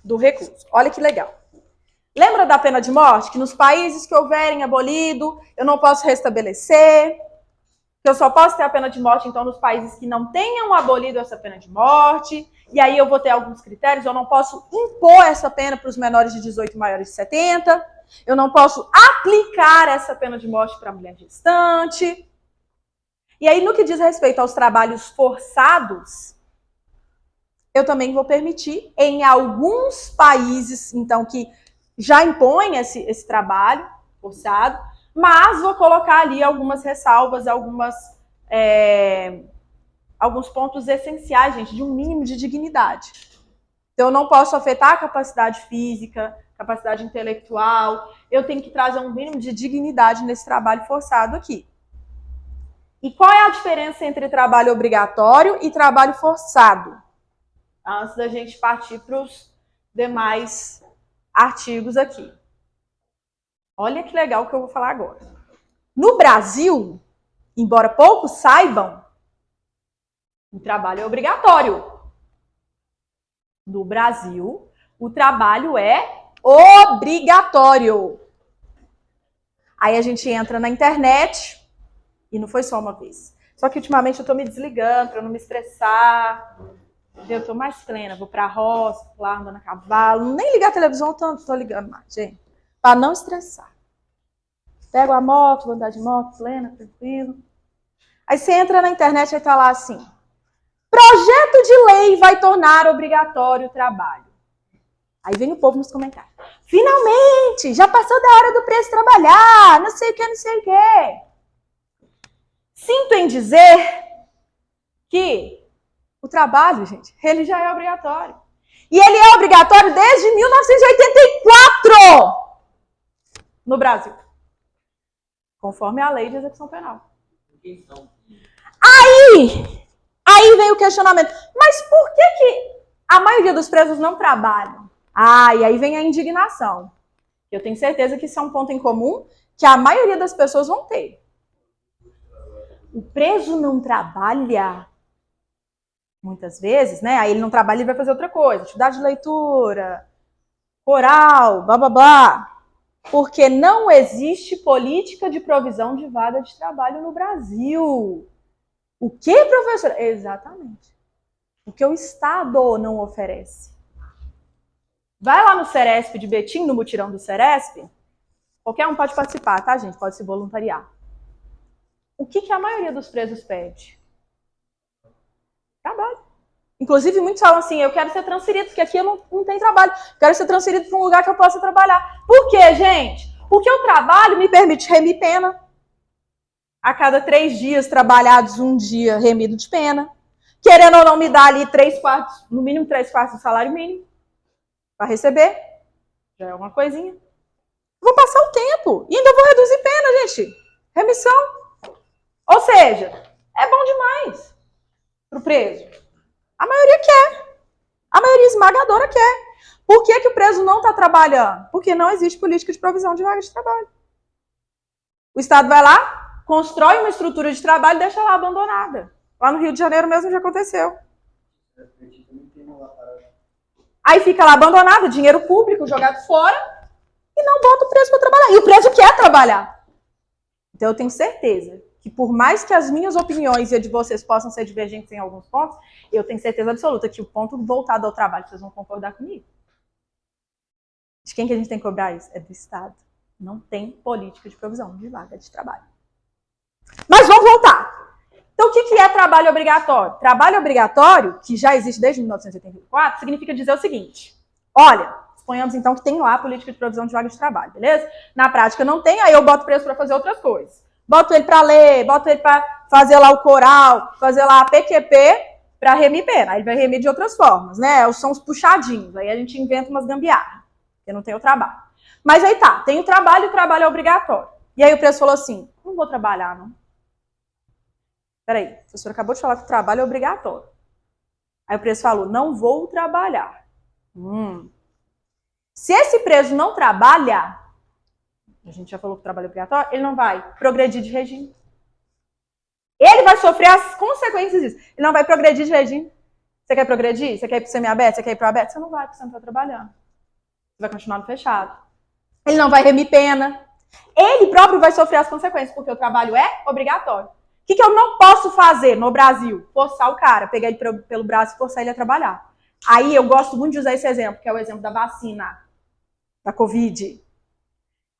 do recluso. Olha que legal. Lembra da pena de morte? Que nos países que houverem abolido, eu não posso restabelecer, que eu só posso ter a pena de morte, então, nos países que não tenham abolido essa pena de morte, e aí eu vou ter alguns critérios, eu não posso impor essa pena para os menores de 18 e maiores de 70, eu não posso aplicar essa pena de morte para a mulher gestante. E aí, no que diz respeito aos trabalhos forçados, eu também vou permitir em alguns países, então, que já impõem esse trabalho forçado, mas vou colocar ali algumas ressalvas, alguns pontos essenciais, gente, de um mínimo de dignidade. Então, eu não posso afetar a capacidade física, capacidade intelectual, eu tenho que trazer um mínimo de dignidade nesse trabalho forçado aqui. E qual é a diferença entre trabalho obrigatório e trabalho forçado? Antes da gente partir para os demais artigos aqui. Olha que legal o que eu vou falar agora. No Brasil, embora poucos saibam, o trabalho é obrigatório. No Brasil, o trabalho é obrigatório. Aí a gente entra na internet, e não foi só uma vez. Só que ultimamente eu tô me desligando para não me estressar. Eu tô mais plena, vou pra roça, lá andando a cavalo. Nem ligar a televisão tanto, tô ligando mais, gente. Pra não estressar. Pego a moto, vou andar de moto, plena, tranquilo. Aí você entra na internet e tá lá assim. Projeto de lei vai tornar obrigatório o trabalho. Aí vem o povo nos comentários. Finalmente, já passou da hora do preço trabalhar, não sei o que, não sei o que. Sinto em dizer que o trabalho, gente, ele já é obrigatório. E ele é obrigatório desde 1984 no Brasil. Conforme a lei de execução penal. Aí vem o questionamento. Mas por que a maioria dos presos não trabalham? E aí vem a indignação. Eu tenho certeza que isso é um ponto em comum que a maioria das pessoas vão ter. O preso não trabalha, muitas vezes, né? Aí ele não trabalha e vai fazer outra coisa. Atividade de leitura, oral, blá, blá, blá. Porque não existe política de provisão de vaga de trabalho no Brasil. O que, professora? Exatamente. O que o Estado não oferece. Vai lá no Ceresp de Betim, no mutirão do Ceresp. Qualquer um pode participar, tá, gente? Pode se voluntariar. O que a maioria dos presos pede? Trabalho. Inclusive, muitos falam assim, eu quero ser transferido, porque aqui eu não tenho trabalho. Quero ser transferido para um lugar que eu possa trabalhar. Por quê, gente? Porque o trabalho me permite remir pena. A cada 3 dias trabalhados, um dia remido de pena. Querendo ou não, me dá ali 3/4, no mínimo 3/4 do salário mínimo para receber. Já é uma coisinha. Vou passar o tempo e ainda vou reduzir pena, gente. Remissão. Ou seja, é bom demais pro preso. A maioria quer. A maioria esmagadora quer. Por que o preso não está trabalhando? Porque não existe política de provisão de vagas de trabalho. O Estado vai lá, constrói uma estrutura de trabalho e deixa lá abandonada. Lá no Rio de Janeiro mesmo já aconteceu. Aí fica lá abandonada, dinheiro público jogado fora e não bota o preso para trabalhar. E o preso quer trabalhar. Então eu tenho certeza que por mais que as minhas opiniões e a de vocês possam ser divergentes em alguns pontos, eu tenho certeza absoluta que o ponto voltado ao trabalho, vocês vão concordar comigo. De quem que a gente tem que cobrar isso? É do Estado. Não tem política de provisão de vaga de trabalho. Mas vamos voltar. Então, o que é trabalho obrigatório? Trabalho obrigatório, que já existe desde 1984, significa dizer o seguinte. Olha, suponhamos então que tem lá a política de provisão de vaga de trabalho, beleza? Na prática não tem, aí eu boto o preso para fazer outras coisas. Boto ele para ler, boto ele para fazer lá o coral, fazer lá a PQP para remir pena. Aí ele vai remir de outras formas, né? São os puxadinhos, aí a gente inventa umas gambiarras, porque não tem o trabalho. Mas aí tá, tem o trabalho e o trabalho é obrigatório. E aí o preso falou assim, não vou trabalhar, não. Peraí, a professora acabou de falar que o trabalho é obrigatório. Aí o preso falou, não vou trabalhar. Se esse preso não trabalha, a gente já falou que o trabalho é obrigatório, ele não vai progredir de regime. Ele vai sofrer as consequências disso. Ele não vai progredir de regime. Você quer progredir? Você quer ir para o semiaberto? Você quer ir para o aberto? Você não vai, porque você não está trabalhando. Você vai continuar no fechado. Ele não vai remir pena. Ele próprio vai sofrer as consequências, porque o trabalho é obrigatório. O que eu não posso fazer no Brasil? Forçar o cara, pegar ele pelo braço e forçar ele a trabalhar. Aí eu gosto muito de usar esse exemplo, que é o exemplo da vacina, da Covid.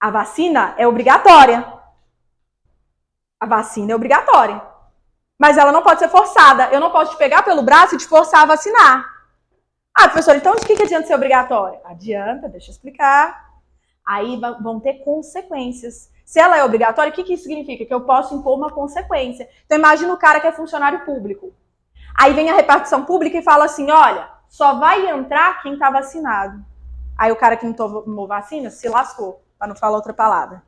A vacina é obrigatória. A vacina é obrigatória. Mas ela não pode ser forçada. Eu não posso te pegar pelo braço e te forçar a vacinar. Ah, professor, então de que adianta ser obrigatória? Adianta, deixa eu explicar. Aí vão ter consequências. Se ela é obrigatória, o que isso significa? Que eu posso impor uma consequência. Então imagina o cara que é funcionário público. Aí vem a repartição pública e fala assim, olha, só vai entrar quem está vacinado. Aí o cara que não tomou vacina se lascou, para não falar outra palavra.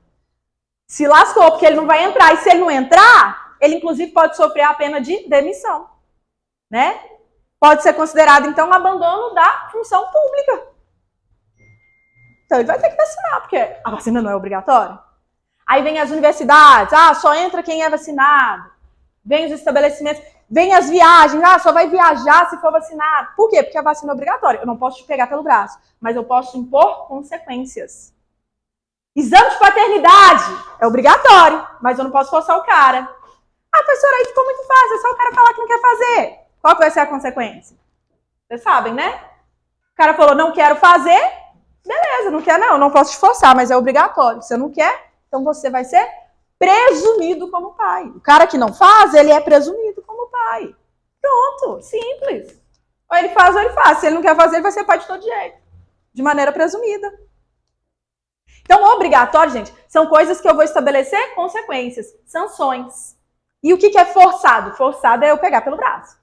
Se lascou, porque ele não vai entrar. E se ele não entrar, ele inclusive pode sofrer a pena de demissão. Né? Pode ser considerado, então, um abandono da função pública. Então ele vai ter que vacinar, porque a vacina não é obrigatória. Aí vem as universidades, só entra quem é vacinado. Vem os estabelecimentos, vem as viagens, só vai viajar se for vacinado. Por quê? Porque a vacina é obrigatória. Eu não posso te pegar pelo braço, mas eu posso impor consequências. Exame de paternidade é obrigatório, mas eu não posso forçar o cara. Professora, aí ficou muito fácil, é só o cara falar que não quer fazer. Qual que vai ser a consequência? Vocês sabem, né? O cara falou, não quero fazer, beleza, não quer não posso te forçar, mas é obrigatório. Você não quer, então você vai ser presumido como pai. O cara que não faz, ele é presumido como pai. Pronto, simples. Ou ele faz ou ele faz. Se ele não quer fazer, ele vai ser pai de todo jeito. De maneira presumida. Então, obrigatório, gente, são coisas que eu vou estabelecer consequências, sanções. E o que é forçado? Forçado é eu pegar pelo braço.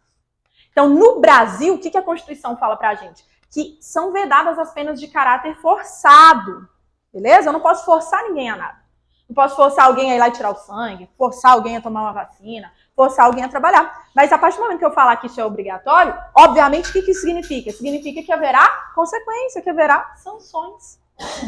Então, no Brasil, o que a Constituição fala pra gente? Que são vedadas as penas de caráter forçado. Beleza? Eu não posso forçar ninguém a nada. Não posso forçar alguém a ir lá e tirar o sangue, forçar alguém a tomar uma vacina, forçar alguém a trabalhar. Mas a partir do momento que eu falar que isso é obrigatório, obviamente, o que isso significa? Significa que haverá consequência, que haverá sanções.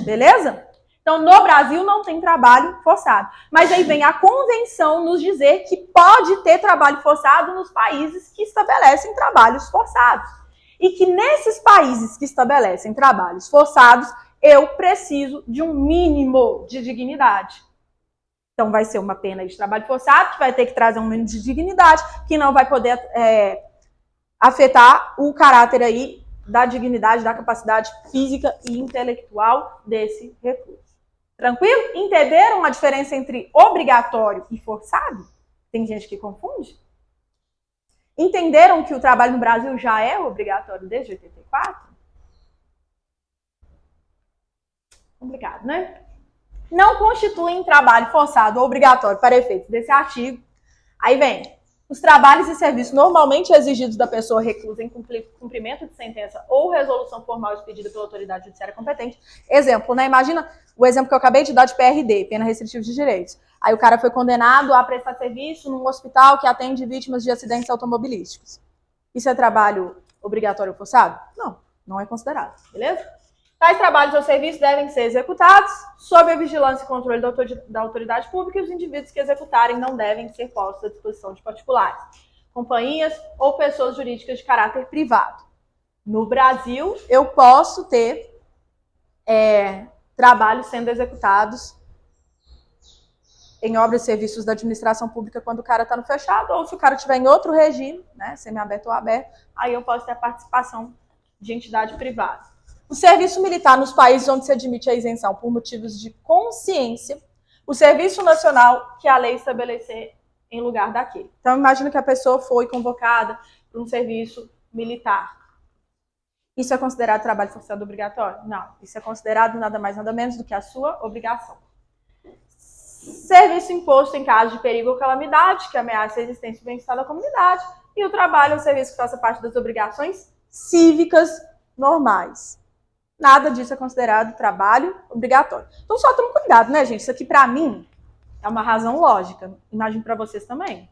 Beleza? Então, no Brasil não tem trabalho forçado. Mas aí vem a convenção nos dizer que pode ter trabalho forçado nos países que estabelecem trabalhos forçados. E que nesses países que estabelecem trabalhos forçados, eu preciso de um mínimo de dignidade. Então, vai ser uma pena de trabalho forçado, que vai ter que trazer um mínimo de dignidade, que não vai poder afetar o caráter aí da dignidade, da capacidade física e intelectual desse recluso. Tranquilo? Entenderam a diferença entre obrigatório e forçado? Tem gente que confunde? Entenderam que o trabalho no Brasil já é obrigatório desde 84? Complicado, né? Não constituem trabalho forçado ou obrigatório para efeitos desse artigo. Aí vem, os trabalhos e serviços normalmente exigidos da pessoa reclusa em cumprimento de sentença ou resolução formal expedida pela autoridade judiciária competente. Exemplo, né? Imagina o exemplo que eu acabei de dar de PRD, pena restritiva de direitos. Aí o cara foi condenado a prestar serviço num hospital que atende vítimas de acidentes automobilísticos. Isso é trabalho obrigatório ou forçado? Não, não é considerado, beleza? Tais trabalhos ou serviços devem ser executados sob a vigilância e controle da autoridade pública e os indivíduos que executarem não devem ser postos à disposição de particulares, companhias ou pessoas jurídicas de caráter privado. No Brasil, eu posso ter trabalhos sendo executados em obras e serviços da administração pública quando o cara está no fechado, ou se o cara estiver em outro regime, né, semiaberto ou aberto, aí eu posso ter a participação de entidade privada. O serviço militar nos países onde se admite a isenção por motivos de consciência, o serviço nacional que a lei estabelecer em lugar daquele. Então, imagina que a pessoa foi convocada para um serviço militar. Isso é considerado trabalho forçado obrigatório? Não. Isso é considerado nada mais nada menos do que a sua obrigação. Serviço imposto em caso de perigo ou calamidade, que ameaça a existência e bem-estar da comunidade. E o trabalho é um serviço que faça parte das obrigações cívicas normais. Nada disso é considerado trabalho obrigatório. Então só tome cuidado, né, gente? Isso aqui, para mim, é uma razão lógica. Imagino para vocês também.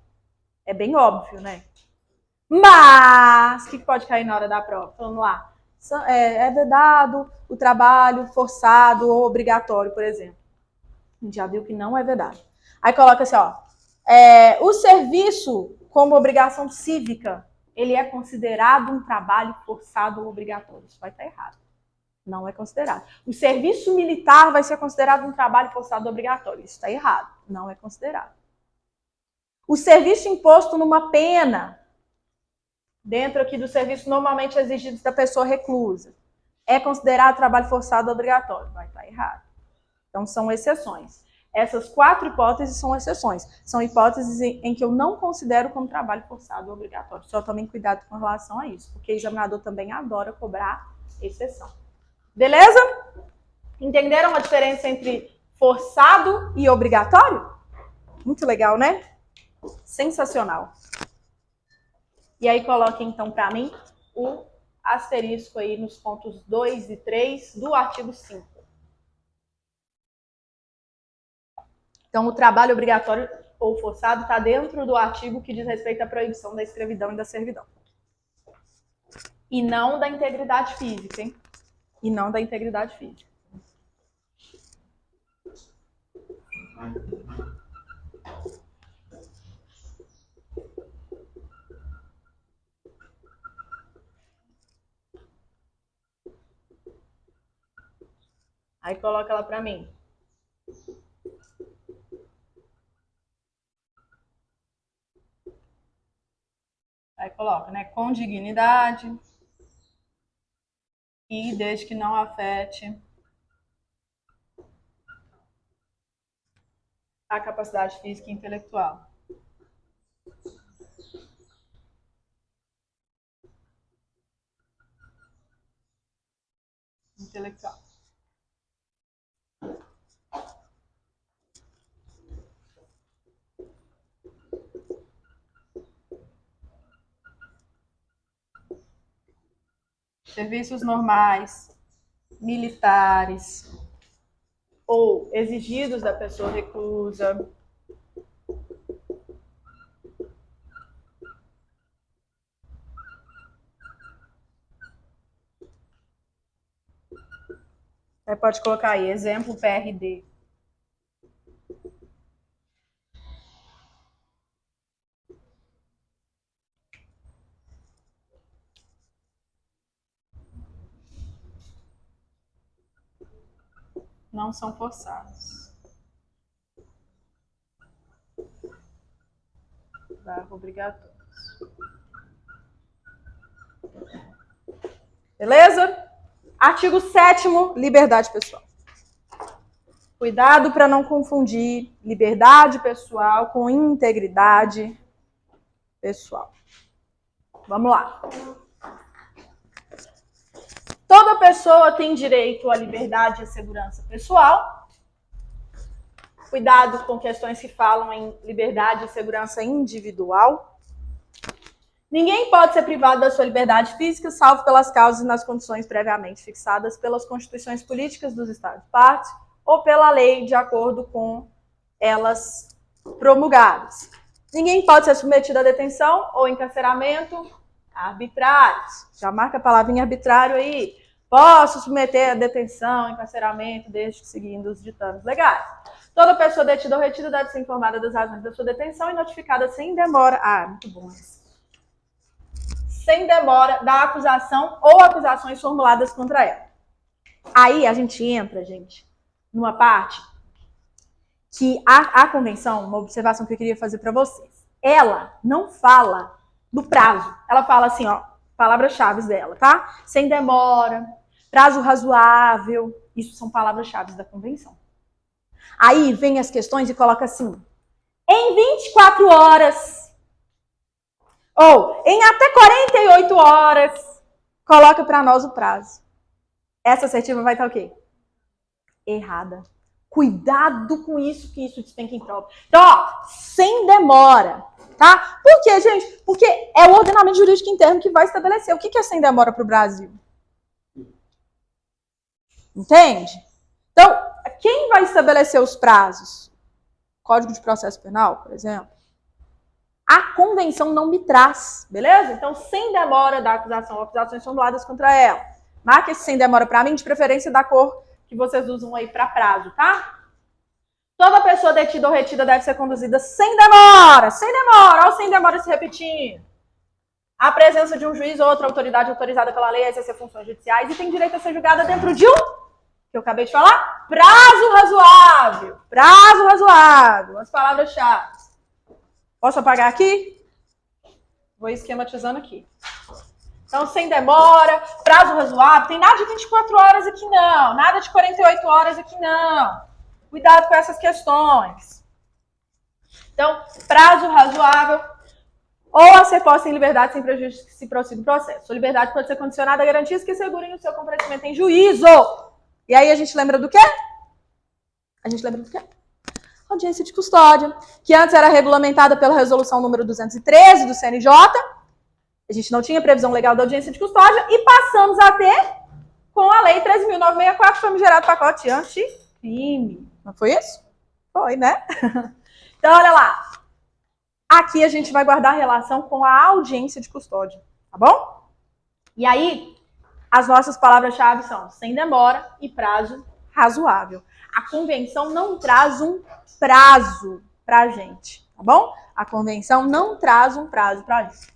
É bem óbvio, né? Mas, o que pode cair na hora da prova? Vamos lá. É vedado o trabalho forçado ou obrigatório, por exemplo. A gente já viu que não é vedado. Aí coloca assim, ó. O serviço como obrigação cívica, ele é considerado um trabalho forçado ou obrigatório. Isso vai estar errado. Não é considerado. O serviço militar vai ser considerado um trabalho forçado obrigatório. Isso está errado. Não é considerado. O serviço imposto numa pena, dentro aqui do serviço normalmente exigido da pessoa reclusa, é considerado trabalho forçado obrigatório. Vai estar errado. Então, são exceções. Essas 4 hipóteses são exceções. São hipóteses em que eu não considero como trabalho forçado obrigatório. Só tomem cuidado com relação a isso, porque o examinador também adora cobrar exceção. Beleza? Entenderam a diferença entre forçado e obrigatório? Muito legal, né? Sensacional. E aí coloquem então para mim o asterisco aí nos pontos 2 e 3 do artigo 5. Então, o trabalho obrigatório ou forçado está dentro do artigo que diz respeito à proibição da escravidão e da servidão. E não da integridade física, hein? E não da integridade física. Aí coloca ela para mim. Aí coloca, né? Com dignidade e desde que não afete a capacidade física e intelectual. Intelectual. Serviços normais, militares ou exigidos da pessoa reclusa. Aí pode colocar aí, exemplo PRD. Não são forçados. obrigatórios. Beleza? Artigo 7º, liberdade pessoal. Cuidado para não confundir liberdade pessoal com integridade pessoal. Vamos lá. Toda pessoa tem direito à liberdade e à segurança pessoal. Cuidado com questões que falam em liberdade e segurança individual. Ninguém pode ser privado da sua liberdade física, salvo pelas causas e nas condições previamente fixadas pelas constituições políticas dos Estados-partes ou pela lei de acordo com elas promulgadas. Ninguém pode ser submetido à detenção ou encarceramento arbitrários. Já marca a palavrinha arbitrário aí. Posso submeter a detenção, encarceramento, desde que seguindo os ditames legais. Toda pessoa detida ou retida deve ser informada das razões da sua detenção e notificada sem demora. Ah, muito bom isso. Sem demora da acusação ou acusações formuladas contra ela. Aí a gente entra, gente, numa parte que a convenção, uma observação que eu queria fazer para vocês, ela não fala do prazo. Ela fala assim, ó, palavras-chave dela, tá? Sem demora, prazo razoável, isso são palavras-chave da convenção. Aí vem as questões e coloca assim, em 24 horas, ou em até 48 horas, coloca para nós o prazo. Essa assertiva vai estar o quê? Errada. Cuidado com isso, que isso despenca em prova. Então, ó, sem demora, tá? Por quê, gente? Porque é o ordenamento jurídico interno que vai estabelecer o que é sem demora para o Brasil. Entende? Então, quem vai estabelecer os prazos? Código de Processo Penal, por exemplo. A convenção não me traz, beleza? Então, sem demora da acusação ou acusações formuladas contra ela. Marca esse sem demora para mim, de preferência da cor que vocês usam aí para prazo, tá? Toda pessoa detida ou retida deve ser conduzida sem demora, olha o sem demora se repetindo. A presença de um juiz ou outra autoridade autorizada pela lei a exercer funções judiciais e tem direito a ser julgada dentro de que eu acabei de falar, prazo razoável, as palavras-chave. Posso apagar aqui? Vou esquematizando aqui. Então, sem demora, prazo razoável, tem nada de 24 horas aqui não, nada de 48 horas aqui não. Cuidado com essas questões. Então, prazo razoável ou a ser posta em liberdade sem prejuízo que se prossiga o processo. Sua liberdade pode ser condicionada a garantias que assegurem o seu comparecimento em juízo. E aí a gente lembra do quê? Audiência de custódia, que antes era regulamentada pela resolução número 213 do CNJ. A gente não tinha previsão legal da audiência de custódia e passamos a ter com a lei 13.964, que foi gerado pacote anticrime. Não foi isso? Foi, né? Então, olha lá. Aqui a gente vai guardar a relação com a audiência de custódia, tá bom? E aí, as nossas palavras-chave são sem demora e prazo razoável. A convenção não traz um prazo pra gente, tá bom? A convenção não traz um prazo pra gente.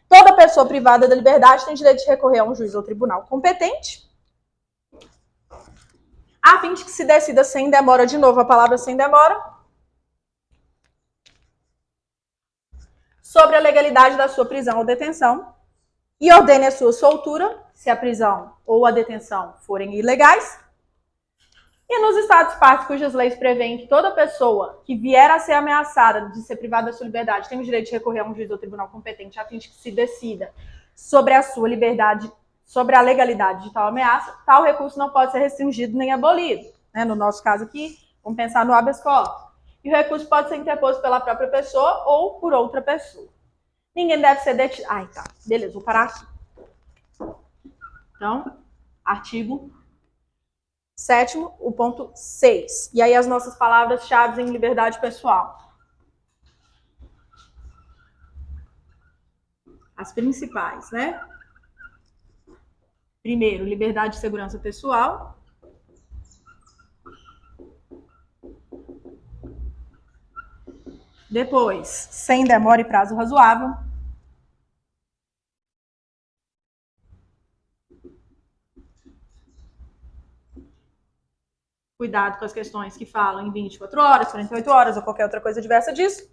Toda pessoa privada da liberdade tem direito de recorrer a um juiz ou tribunal competente, a fim de que se decida sem demora, de novo a palavra sem demora, sobre a legalidade da sua prisão ou detenção e ordene a sua soltura, se a prisão ou a detenção forem ilegais. E nos Estados-partes cujas leis prevêem que toda pessoa que vier a ser ameaçada de ser privada da sua liberdade tem o direito de recorrer a um juiz ou tribunal competente a fim de que se decida sobre a sua liberdade, sobre a legalidade de tal ameaça, tal recurso não pode ser restringido nem abolido. Né? No nosso caso aqui, vamos pensar no habeas corpus. E o recurso pode ser interposto pela própria pessoa ou por outra pessoa. Ninguém deve ser detido. Ai, tá. Beleza, vou parar aqui. Então, artigo 7º, o ponto 6. E aí as nossas palavras-chave em liberdade pessoal. As principais, né? Primeiro, liberdade e segurança pessoal. Depois, sem demora e prazo razoável. Cuidado com as questões que falam em 24 horas, 48 horas ou qualquer outra coisa diversa disso.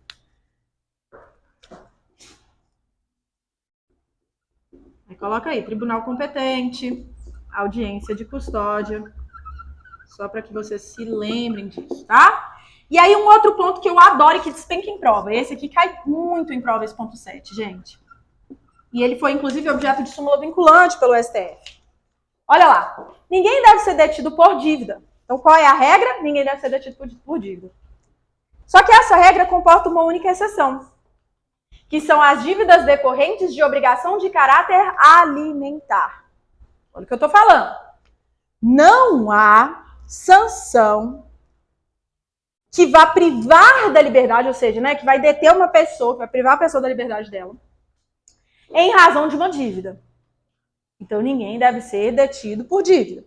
Coloca aí, tribunal competente, audiência de custódia, só para que vocês se lembrem disso, tá? E aí um outro ponto que eu adoro e que despenca em prova, esse aqui cai muito em prova, esse ponto 7, gente. E ele foi, inclusive, objeto de súmula vinculante pelo STF. Olha lá, ninguém deve ser detido por dívida. Então, qual é a regra? Ninguém deve ser detido por dívida. Só que essa regra comporta uma única exceção, que são as dívidas decorrentes de obrigação de caráter alimentar. Olha o que eu estou falando. Não há sanção que vá privar da liberdade, ou seja, né, que vai deter uma pessoa, que vai privar a pessoa da liberdade dela, em razão de uma dívida. Então, ninguém deve ser detido por dívida.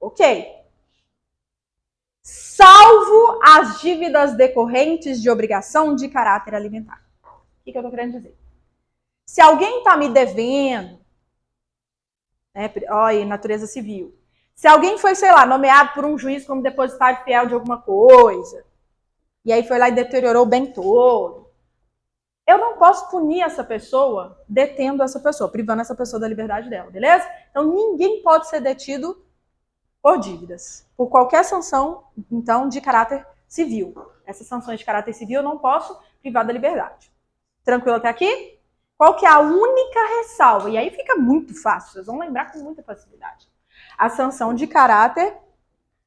Ok. Salvo as dívidas decorrentes de obrigação de caráter alimentar. O que eu estou querendo dizer? Se alguém está me devendo, né, olha, natureza civil, se alguém foi, sei lá, nomeado por um juiz como depositário fiel de alguma coisa, e aí foi lá e deteriorou o bem todo, eu não posso punir essa pessoa detendo essa pessoa, privando essa pessoa da liberdade dela, beleza? Então, ninguém pode ser detido por dívidas, por qualquer sanção, então, de caráter civil. Essas sanções de caráter civil eu não posso privar da liberdade. Tranquilo até aqui? Qual que é a única ressalva? E aí fica muito fácil, vocês vão lembrar com muita facilidade. A sanção de caráter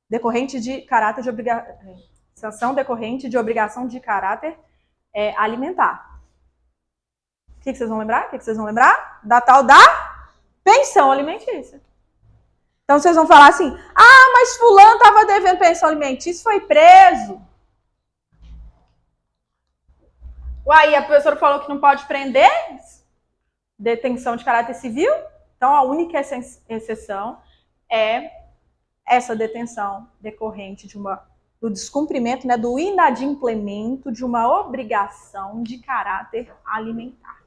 decorrente de caráter de obrigação, sanção decorrente de obrigação de caráter alimentar. O que vocês vão lembrar? O que vocês vão lembrar? Da tal da pensão alimentícia. Então vocês vão falar assim, ah, mas fulano estava devendo pensão alimentícia, foi preso. Uai, a professora falou que não pode prender? Detenção de caráter civil? Então a única exceção é essa detenção decorrente do descumprimento, né, do inadimplemento de uma obrigação de caráter alimentar.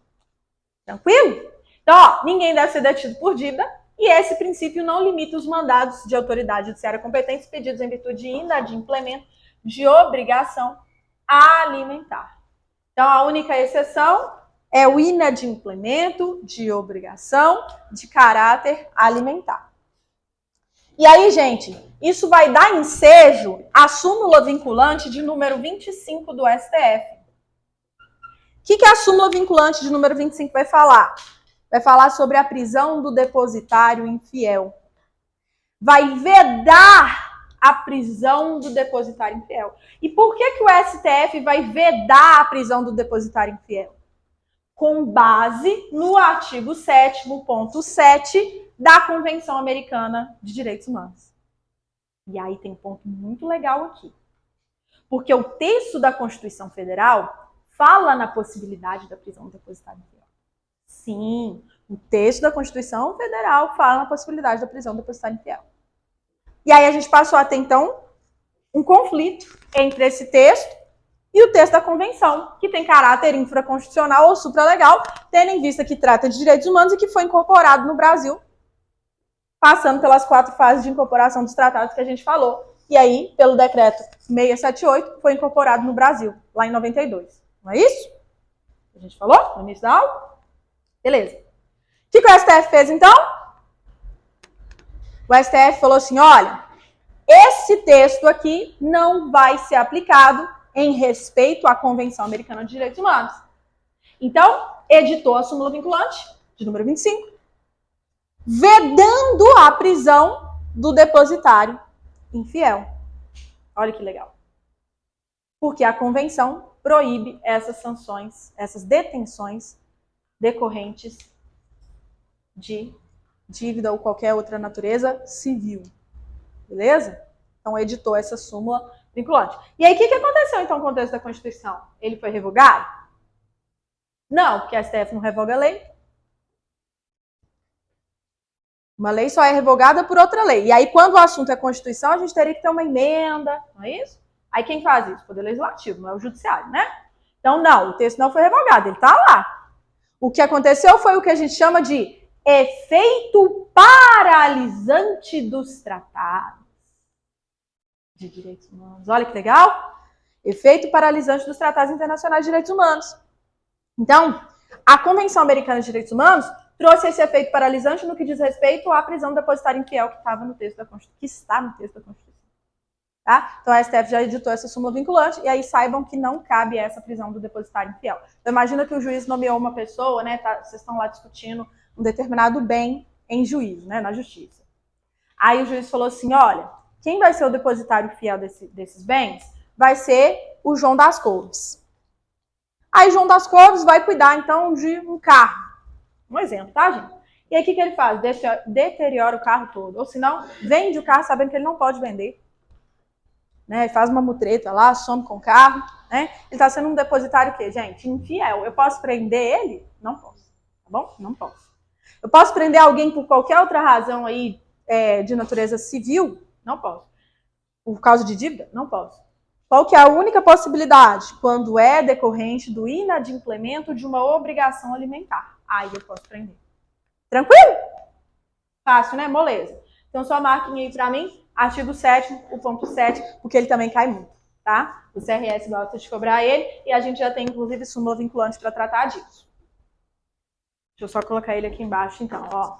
Tranquilo? Então, ó, ninguém deve ser detido por dívida e esse princípio não limita os mandados de autoridade judiciária competente pedidos em virtude de inadimplemento de obrigação alimentar. Então, a única exceção é o inadimplemento de obrigação de caráter alimentar. E aí, gente, isso vai dar ensejo à súmula vinculante de número 25 do STF. O que a súmula vinculante de número 25 vai falar? Vai falar sobre a prisão do depositário infiel. Vai vedar a prisão do depositário infiel. E por que o STF vai vedar a prisão do depositário infiel? Com base no artigo 7º.7 da Convenção Americana de Direitos Humanos. E aí tem um ponto muito legal aqui. Porque o texto da Constituição Federal fala na possibilidade da prisão do depositário infiel. Sim, o texto da Constituição Federal fala na possibilidade da prisão do depositário infiel. E aí a gente passou a ter, então, um conflito entre esse texto e o texto da Convenção, que tem caráter infraconstitucional ou supralegal, tendo em vista que trata de direitos humanos e que foi incorporado no Brasil, passando pelas 4 fases de incorporação dos tratados que a gente falou. E aí, pelo decreto 678, foi incorporado no Brasil, lá em 92. Não é isso? A gente falou no início da aula? Beleza. O que o STF fez, então? O STF falou assim, olha, esse texto aqui não vai ser aplicado em respeito à Convenção Americana de Direitos Humanos. Então, editou a súmula vinculante, de número 25, vedando a prisão do depositário infiel. Olha que legal. Porque a Convenção proíbe essas sanções, essas detenções decorrentes de dívida ou qualquer outra natureza civil. Beleza? Então, editou essa súmula vinculante. E aí, o que aconteceu, então, com o texto da Constituição? Ele foi revogado? Não, porque a STF não revoga a lei. Uma lei só é revogada por outra lei. E aí, quando o assunto é Constituição, a gente teria que ter uma emenda, não é isso? Aí quem faz isso? O Poder Legislativo, não é o Judiciário, né? Então, não, o texto não foi revogado, ele está lá. O que aconteceu foi o que a gente chama de efeito paralisante dos tratados de direitos humanos. Olha que legal! Efeito paralisante dos tratados internacionais de direitos humanos. Então, a Convenção Americana de Direitos Humanos trouxe esse efeito paralisante no que diz respeito à prisão do depositário infiel que estava no texto da Constituição, que está no texto da Constituição. Tá? Então a STF já editou essa súmula vinculante e aí saibam que não cabe essa prisão do depositário infiel. Então imagina que o juiz nomeou uma pessoa, né? Vocês estão lá discutindo um determinado bem em juízo, né? Na justiça. Aí o juiz falou assim, olha, quem vai ser o depositário fiel desses bens vai ser o João das Couves. Aí João das Couves vai cuidar então de um carro. Um exemplo, tá, gente? E aí o que ele faz? Deteriora o carro todo. Ou senão, vende o carro sabendo que ele não pode vender. Né, faz uma mutreta lá, some com o carro, né? Ele está sendo um depositário o quê, gente? Infiel. Eu posso prender ele? Não posso. Tá bom? Não posso. Eu posso prender alguém por qualquer outra razão aí de natureza civil? Não posso. Por causa de dívida? Não posso. Qual que é a única possibilidade? Quando é decorrente do inadimplemento de uma obrigação alimentar. Aí eu posso prender. Tranquilo? Fácil, né? Moleza. Então só marquem aí pra mim. Artigo 7º, o ponto 7, porque ele também cai muito, tá? O CRS gosta de cobrar ele e a gente já tem, inclusive, súmula vinculante para tratar disso. Deixa eu só colocar ele aqui embaixo, então, ó.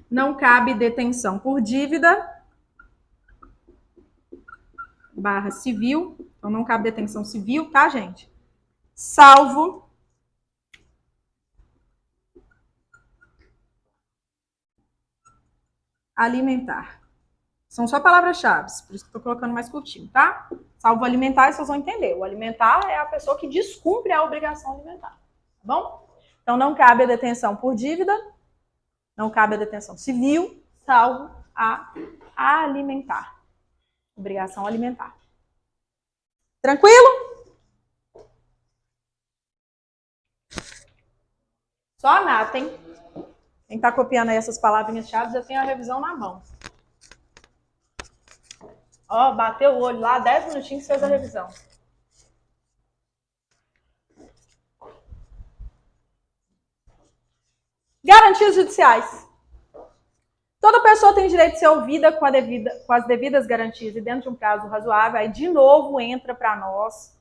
Não cabe detenção por dívida / civil. Então, não cabe detenção civil, tá, gente? Salvo alimentar. São só palavras-chave, por isso que eu tô colocando mais curtinho, tá? Salvo alimentar, vocês vão entender. O alimentar é a pessoa que descumpre a obrigação alimentar, tá bom? Então, não cabe a detenção por dívida, não cabe a detenção civil, salvo a alimentar. Obrigação alimentar. Tranquilo? Só anotem. Quem está copiando aí essas palavrinhas-chave já tem a revisão na mão. Ó, bateu o olho lá, 10 minutinhos fez a revisão. Garantias judiciais. Toda pessoa tem direito de ser ouvida com as devidas garantias e dentro de um prazo razoável. Aí, de novo, entra para nós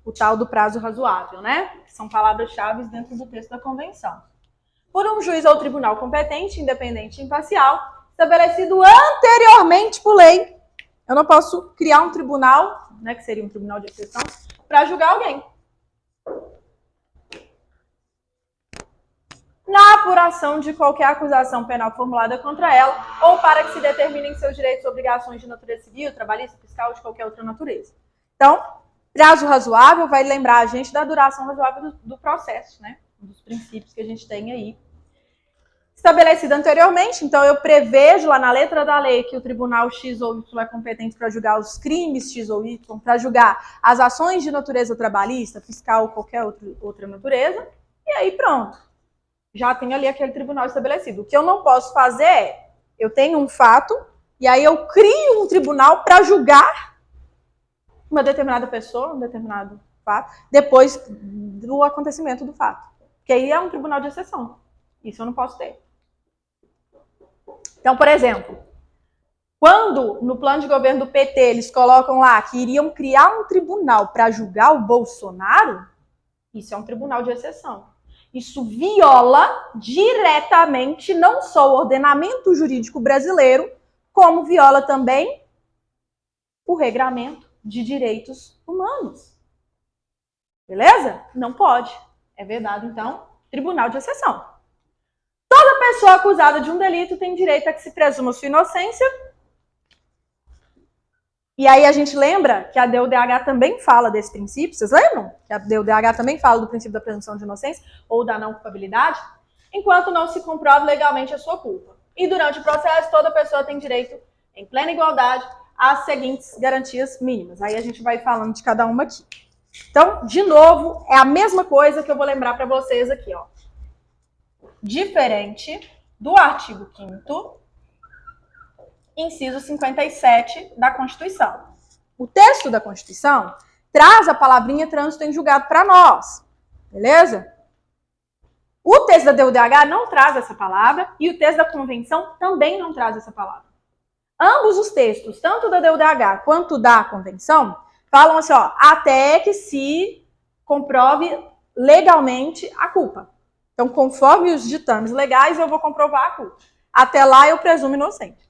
o tal do prazo razoável, né? Que são palavras-chave dentro do texto da Convenção. Por um juiz ou tribunal competente, independente e imparcial, estabelecido anteriormente por lei. Eu não posso criar um tribunal, né, que seria um tribunal de exceção, para julgar alguém. Na apuração de qualquer acusação penal formulada contra ela, ou para que se determinem seus direitos e obrigações de natureza civil, trabalhista, fiscal ou de qualquer outra natureza. Então, prazo razoável vai lembrar a gente da duração razoável do processo, né? Um dos princípios que a gente tem aí. Estabelecido anteriormente, então eu prevejo lá na letra da lei que o tribunal X ou Y é competente para julgar os crimes X ou Y, para julgar as ações de natureza trabalhista, fiscal ou qualquer outra natureza, e aí pronto. Já tem ali aquele tribunal estabelecido. O que eu não posso fazer é, eu tenho um fato, e aí eu crio um tribunal para julgar uma determinada pessoa, um determinado fato, depois do acontecimento do fato. Porque aí é um tribunal de exceção. Isso eu não posso ter. Então, por exemplo, quando no plano de governo do PT eles colocam lá que iriam criar um tribunal para julgar o Bolsonaro, isso é um tribunal de exceção. Isso viola diretamente não só o ordenamento jurídico brasileiro, como viola também o regramento de direitos humanos. Beleza? Não pode. É vedado, então, tribunal de exceção. Toda pessoa acusada de um delito tem direito a que se presuma sua inocência. E aí a gente lembra que a DUDH também fala desse princípio. Vocês lembram? Que a DUDH também fala do princípio da presunção de inocência ou da não culpabilidade, enquanto não se comprove legalmente a sua culpa. E durante o processo, toda pessoa tem direito, em plena igualdade, às seguintes garantias mínimas. Aí a gente vai falando de cada uma aqui. Então, de novo, é a mesma coisa que eu vou lembrar para vocês aqui, ó. Diferente do artigo 5º, inciso 57 da Constituição. O texto da Constituição traz a palavrinha trânsito em julgado para nós, beleza? O texto da DUDH não traz essa palavra e o texto da Convenção também não traz essa palavra. Ambos os textos, tanto da DUDH quanto da convenção, falam assim, ó, até que se comprove legalmente a culpa. Então, conforme os ditames legais, eu vou comprovar a culpa. Até lá, eu presumo inocente.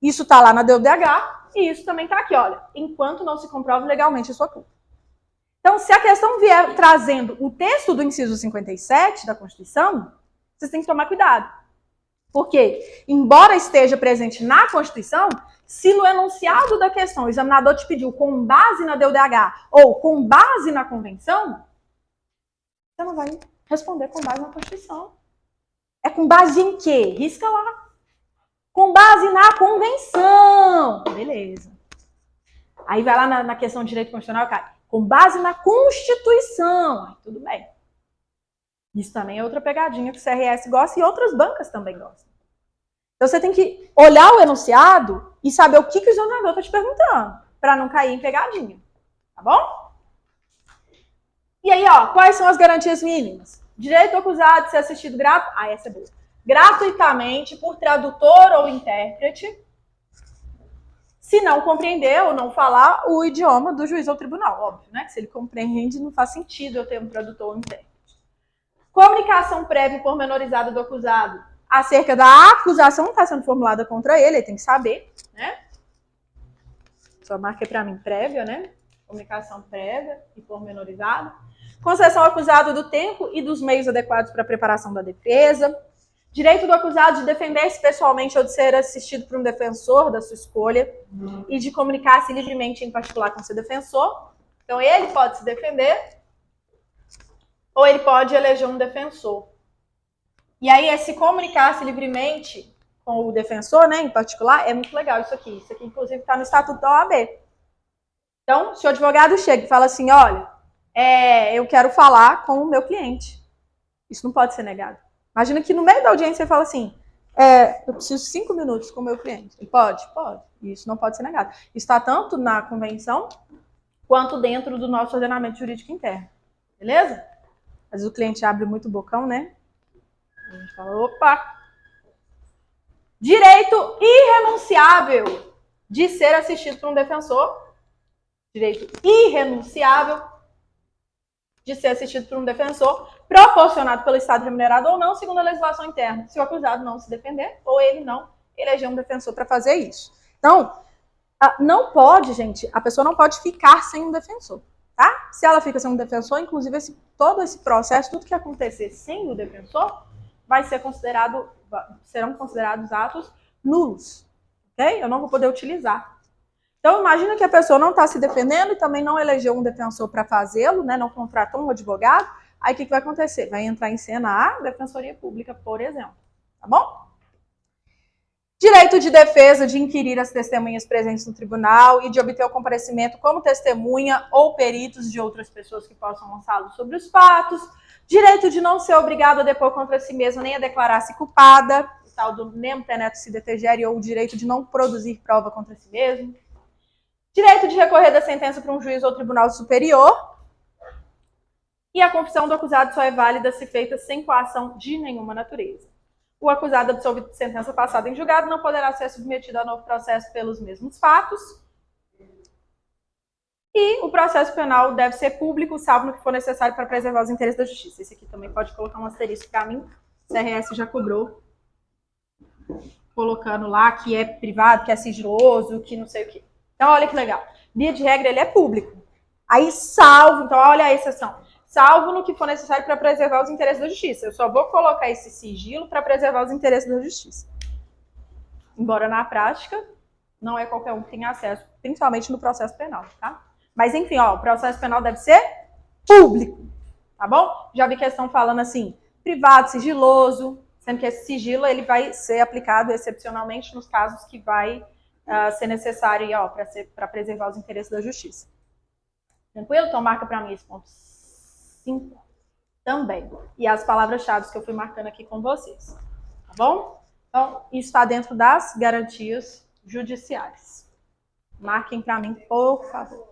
Isso está lá na DUDH e isso também está aqui, olha, enquanto não se comprove legalmente a sua culpa. Então, se a questão vier trazendo o texto do inciso 57 da Constituição, vocês têm que tomar cuidado. Porque, embora esteja presente na Constituição, se no enunciado da questão o examinador te pediu com base na DUDH ou com base na Convenção, você não vai responder com base na Constituição. É com base em quê? Risca lá. Com base na Convenção. Beleza. Aí vai lá na questão de direito constitucional, cara. Com base na Constituição. Aí, tudo bem. Isso também é outra pegadinha que o CRS gosta e outras bancas também gostam. Então você tem que olhar o enunciado e saber o que o examinador está te perguntando, para não cair em pegadinha. Tá bom? E aí, ó, quais são as garantias mínimas? Direito do acusado de ser assistido essa é boa. Gratuitamente por tradutor ou intérprete, se não compreender ou não falar o idioma do juiz ou tribunal, óbvio, né? Se ele compreende, não faz sentido eu ter um tradutor ou intérprete. Comunicação prévia e pormenorizada do acusado acerca da acusação que está sendo formulada contra ele tem que saber, né? Só marca para mim prévia, né? Comunicação prévia e pormenorizada. Concessão ao acusado do tempo e dos meios adequados para a preparação da defesa. Direito do acusado de defender-se pessoalmente ou de ser assistido por um defensor da sua escolha e de comunicar-se livremente, em particular, com seu defensor. Então, ele pode se defender ou ele pode eleger um defensor. E aí, esse comunicar-se livremente com o defensor, né, em particular, é muito legal isso aqui. Isso aqui, inclusive, está no Estatuto da OAB. Então, se o advogado chega e fala assim, olha, eu quero falar com o meu cliente. Isso não pode ser negado. Imagina que no meio da audiência você fala assim, eu preciso de 5 minutos com o meu cliente. Ele pode? Pode. Isso não pode ser negado. Isso está tanto na convenção quanto dentro do nosso ordenamento jurídico interno. Beleza? Às vezes o cliente abre muito o bocão, né? A gente fala, opa! Direito irrenunciável de ser assistido por um defensor. Direito irrenunciável de ser assistido por um defensor, proporcionado pelo Estado remunerado ou não, segundo a legislação interna, se o acusado não se defender ou ele não eleger um defensor para fazer isso. Então, não pode, gente, a pessoa não pode ficar sem um defensor, tá? Se ela fica sem um defensor, inclusive todo esse processo, tudo que acontecer sem o defensor, serão considerados atos nulos, ok? Eu não vou poder utilizar. Então, imagina que a pessoa não está se defendendo e também não elegeu um defensor para fazê-lo, né? Não contratou um advogado. Aí, o que vai acontecer? Vai entrar em cena a Defensoria Pública, por exemplo. Tá bom? Direito de defesa de inquirir as testemunhas presentes no tribunal e de obter o comparecimento como testemunha ou peritos de outras pessoas que possam lançá-lo sobre os fatos. Direito de não ser obrigado a depor contra si mesmo nem a declarar-se culpada, o tal do nem teneto se detegere, ou o direito de não produzir prova contra si mesmo. Direito de recorrer da sentença para um juiz ou tribunal superior. E a confissão do acusado só é válida se feita sem coação de nenhuma natureza. O acusado absolvido de sentença passada em julgado não poderá ser submetido a novo processo pelos mesmos fatos. E o processo penal deve ser público, salvo no que for necessário para preservar os interesses da justiça. Esse aqui também pode colocar um asterisco para mim. O CRS já cobrou, colocando lá que é privado, que é sigiloso, que não sei o quê. Então, olha que legal. Via de regra, ele é público. Aí, salvo, então, olha a exceção. Salvo no que for necessário para preservar os interesses da justiça. Eu só vou colocar esse sigilo para preservar os interesses da justiça. Embora, na prática, não é qualquer um que tenha acesso, principalmente no processo penal, tá? Mas, enfim, ó, o processo penal deve ser público, tá bom? Já vi questão falando assim, privado, sigiloso, sendo que esse sigilo ele vai ser aplicado excepcionalmente nos casos que vai ser necessário para preservar os interesses da justiça. Tranquilo? Então marca para mim esse ponto 5 também. E as palavras-chave que eu fui marcando aqui com vocês. Tá bom? Então, isso está dentro das garantias judiciais. Marquem para mim, por favor.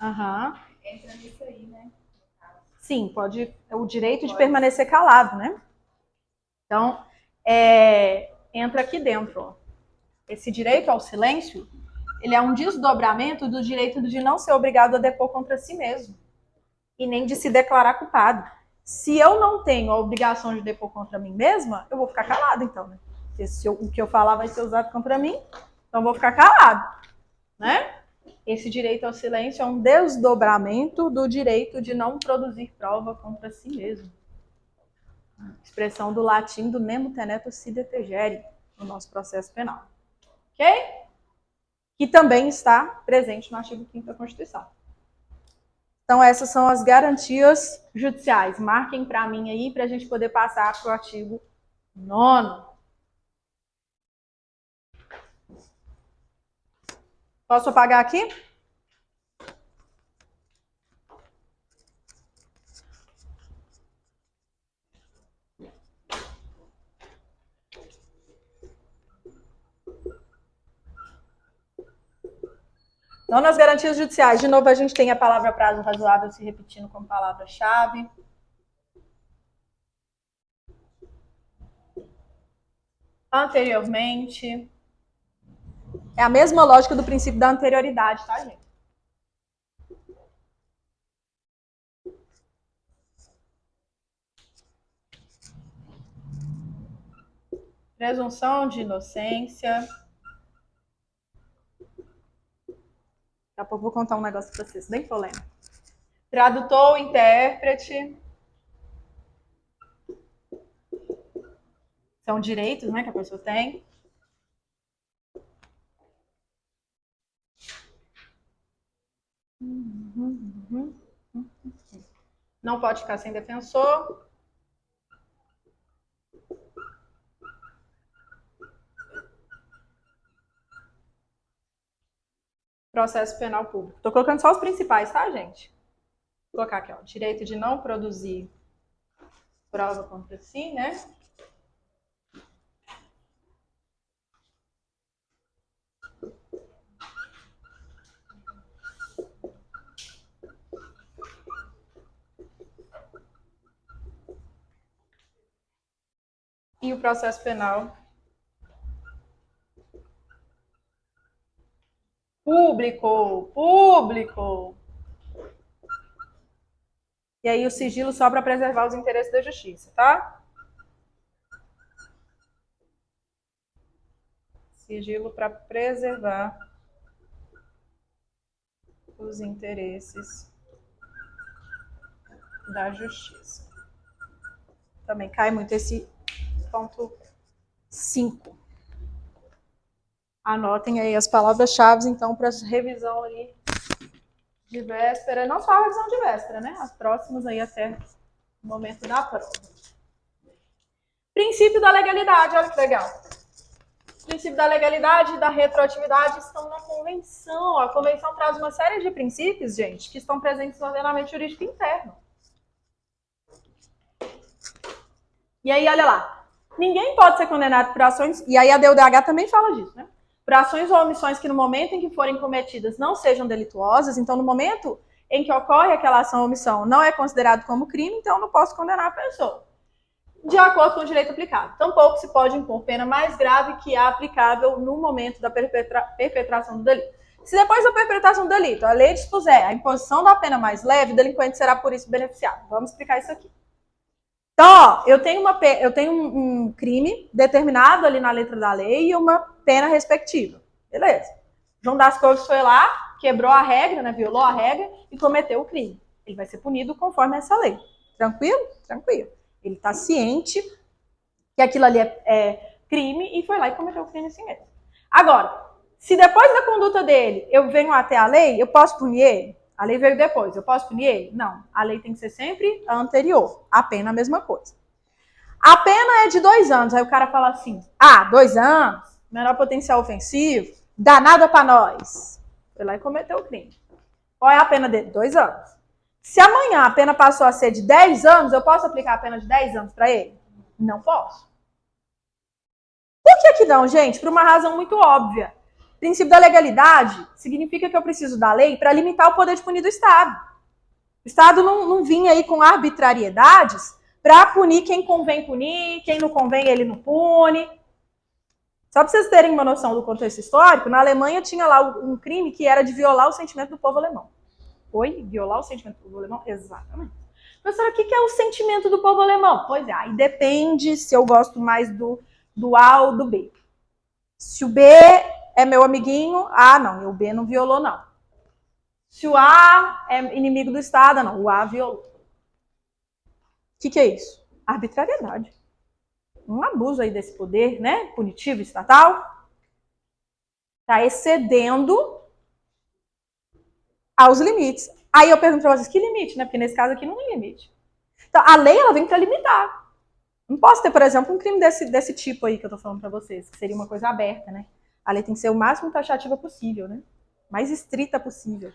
Aham. Entra nisso aí, né? Sim, pode. O direito de permanecer calado, né? Então, entra aqui dentro. Ó. Esse direito ao silêncio, ele é um desdobramento do direito de não ser obrigado a depor contra si mesmo e nem de se declarar culpado. Se eu não tenho a obrigação de depor contra mim mesma, eu vou ficar calado, então, né? Porque o que eu falar vai ser usado contra mim, então eu vou ficar calado, né? Esse direito ao silêncio é um desdobramento do direito de não produzir prova contra si mesmo. Expressão do latim do nemo tenetur si detegere no nosso processo penal. Ok? Que também está presente no artigo 5º da Constituição. Então, essas são as garantias judiciais. Marquem para mim aí, para a gente poder passar para o artigo 9º. Posso apagar aqui? Então, nas garantias judiciais, de novo, a gente tem a palavra prazo razoável se repetindo como palavra-chave. Anteriormente. É a mesma lógica do princípio da anterioridade, tá, gente? Presunção de inocência. Daqui a pouco eu vou contar um negócio para vocês, bem polêmico. Tradutor, intérprete. São direitos, né, que a pessoa tem. Não pode ficar sem defensor. Processo penal público. Estou colocando só os principais, tá, gente? Vou colocar aqui, ó. Direito de não produzir prova contra si, né? E o processo penal público. E aí o sigilo só para preservar os interesses da justiça, tá? Sigilo para preservar os interesses da justiça. Também cai muito esse ponto 5. Anotem aí as palavras-chave, então, para revisão aí de véspera. Não só a revisão de véspera, né? As próximas aí até o momento da prova. Princípio da legalidade, olha que legal. O princípio da legalidade e da retroatividade estão na Convenção. A Convenção traz uma série de princípios, gente, que estão presentes no ordenamento jurídico interno. E aí, olha lá. Ninguém pode ser condenado por ações, e aí a DUDH também fala disso, né? Por ações ou omissões que no momento em que forem cometidas não sejam delituosas, então no momento em que ocorre aquela ação ou omissão não é considerado como crime, então não posso condenar a pessoa. De acordo com o direito aplicado. Tampouco se pode impor pena mais grave que a aplicável no momento da perpetração do delito. Se depois da perpetração do delito a lei dispuser a imposição da pena mais leve, o delinquente será por isso beneficiado. Vamos explicar isso aqui. Então, ó, eu tenho um crime determinado ali na letra da lei e uma pena respectiva. Beleza. João das Couves foi lá, quebrou a regra, né, violou a regra e cometeu o crime. Ele vai ser punido conforme essa lei. Tranquilo? Tranquilo. Ele está ciente que aquilo ali é crime e foi lá e cometeu o crime assim mesmo. Agora, se depois da conduta dele eu venho até a lei, eu posso punir ele? A lei veio depois, eu posso punir ele? Não. A lei tem que ser sempre a anterior. A pena a mesma coisa. A pena é de 2 anos. Aí o cara fala assim, 2 anos, menor potencial ofensivo, dá nada pra nós. Foi lá e cometeu o crime. Qual é a pena dele? 2 anos. Se amanhã a pena passou a ser de 10 anos, eu posso aplicar a pena de 10 anos para ele? Não posso. Por que não, gente? Por uma razão muito óbvia. O princípio da legalidade significa que eu preciso da lei para limitar o poder de punir do Estado. O Estado não vinha aí com arbitrariedades para punir quem convém punir, quem não convém ele não pune. Só para vocês terem uma noção do contexto histórico, na Alemanha tinha lá um crime que era de violar o sentimento do povo alemão. Oi? Violar o sentimento do povo alemão? Exatamente. Professora, o que é o sentimento do povo alemão? Pois é, aí depende se eu gosto mais do A ou do B. Se o B é meu amiguinho, não, o B não violou, não. Se o A é inimigo do Estado, não, o A violou. O que é isso? Arbitrariedade. Um abuso aí desse poder, né, punitivo estatal, está excedendo aos limites. Aí eu pergunto para vocês, que limite, né? Porque nesse caso aqui não tem limite. Então, a lei, ela vem para limitar. Não posso ter, por exemplo, um crime desse tipo aí que eu tô falando para vocês, que seria uma coisa aberta, né? A lei tem que ser o máximo taxativa possível, né? Mais estrita possível.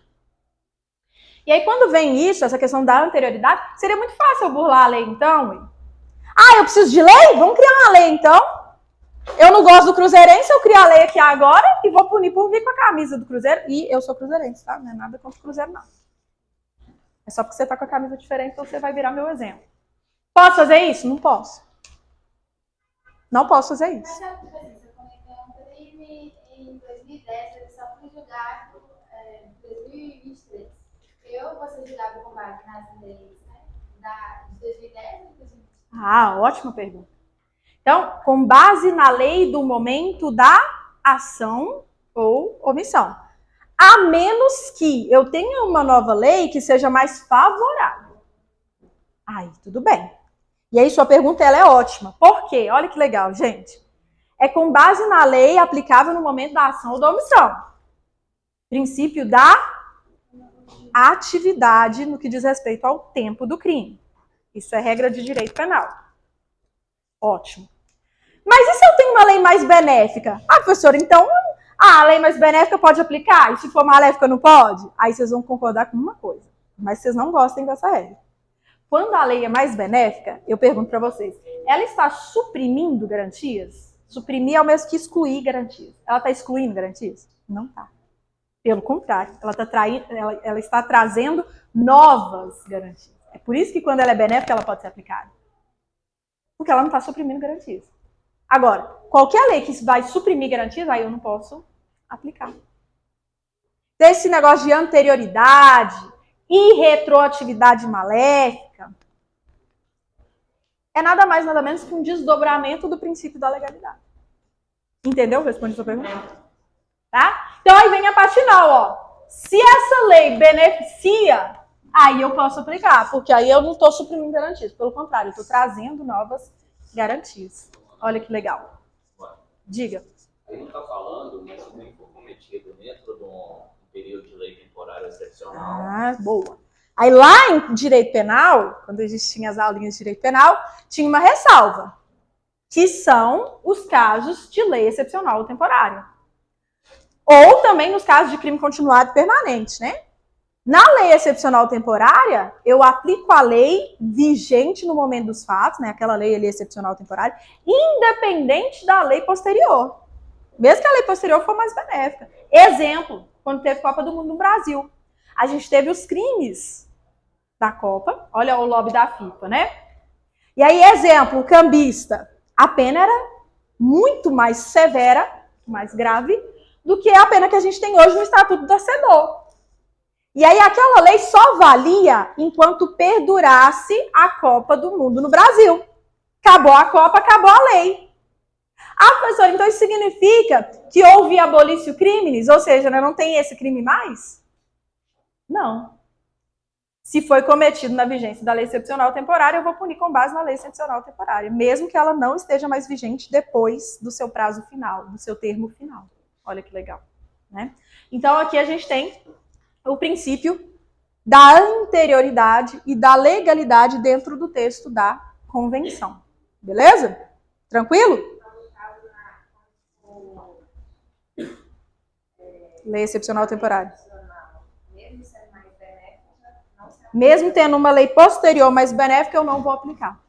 E aí, quando vem isso, essa questão da anterioridade, seria muito fácil eu burlar a lei, então. Eu preciso de lei? Vamos criar uma lei, então. Eu não gosto do cruzeirense, eu crio a lei aqui agora e vou punir por vir com a camisa do Cruzeiro. E eu sou cruzeirense, tá? Não é nada contra o Cruzeiro, não. É só porque você tá com a camisa diferente, então você vai virar meu exemplo. Posso fazer isso? Não posso. Não posso fazer isso. Mas sabe, por exemplo, você cometeu um crime em 2010, ele só foi julgado em 2023. Eu vou ser julgado com base nas leis, né? De 2010 ou 2023? Ótima pergunta. Então, com base na lei do momento da ação ou omissão. A menos que eu tenha uma nova lei que seja mais favorável. Aí, tudo bem. E aí, sua pergunta ela é ótima. Por quê? Olha que legal, gente. É com base na lei aplicável no momento da ação ou da omissão. Princípio da atividade no que diz respeito ao tempo do crime. Isso é regra de direito penal. Ótimo. Mas e se eu tenho uma lei mais benéfica? Professor, então a lei mais benéfica pode aplicar? E se for maléfica não pode? Aí vocês vão concordar com uma coisa. Mas vocês não gostem dessa regra. Quando a lei é mais benéfica, eu pergunto para vocês, ela está suprimindo garantias? Suprimir é o mesmo que excluir garantias. Ela está excluindo garantias? Não está. Pelo contrário, ela está trazendo novas garantias. É por isso que quando ela é benéfica, ela pode ser aplicada. Porque ela não está suprimindo garantias. Agora, qualquer lei que vai suprimir garantias, aí eu não posso aplicar. Desse negócio de anterioridade e retroatividade maléfica, é nada mais, nada menos que um desdobramento do princípio da legalidade. Entendeu? Respondi a sua pergunta? Tá? Então aí vem a parte final, ó. Se essa lei beneficia, aí eu posso aplicar, porque aí eu não estou suprimindo garantias. Pelo contrário, eu estou trazendo novas garantias. Olha que legal. Diga. Aí não está falando, mas se nem for cometido dentro de um período de lei temporária excepcional. Boa. Aí lá em direito penal, quando a gente tinha as aulinhas de direito penal, tinha uma ressalva, que são os casos de lei excepcional ou temporária. Ou também nos casos de crime continuado e permanente, né? Na lei excepcional temporária, eu aplico a lei vigente no momento dos fatos, né? Aquela lei ali excepcional temporária, independente da lei posterior. Mesmo que a lei posterior for mais benéfica. Exemplo, quando teve Copa do Mundo no Brasil. A gente teve os crimes da Copa, olha o lobby da FIFA, né? E aí, exemplo, o cambista. A pena era muito mais severa, mais grave, do que a pena que a gente tem hoje no Estatuto do Torcedor. E aí aquela lei só valia enquanto perdurasse a Copa do Mundo no Brasil. Acabou a Copa, acabou a lei. Professor, então isso significa que houve abolício crimes? Ou seja, não tem esse crime mais? Não. Se foi cometido na vigência da lei excepcional temporária, eu vou punir com base na lei excepcional temporária, mesmo que ela não esteja mais vigente depois do seu prazo final, do seu termo final. Olha que legal, né? Então aqui a gente tem o princípio da anterioridade e da legalidade dentro do texto da convenção. Beleza? Tranquilo? Lei excepcional temporária. Mesmo tendo uma lei posterior mais benéfica, eu não vou aplicar.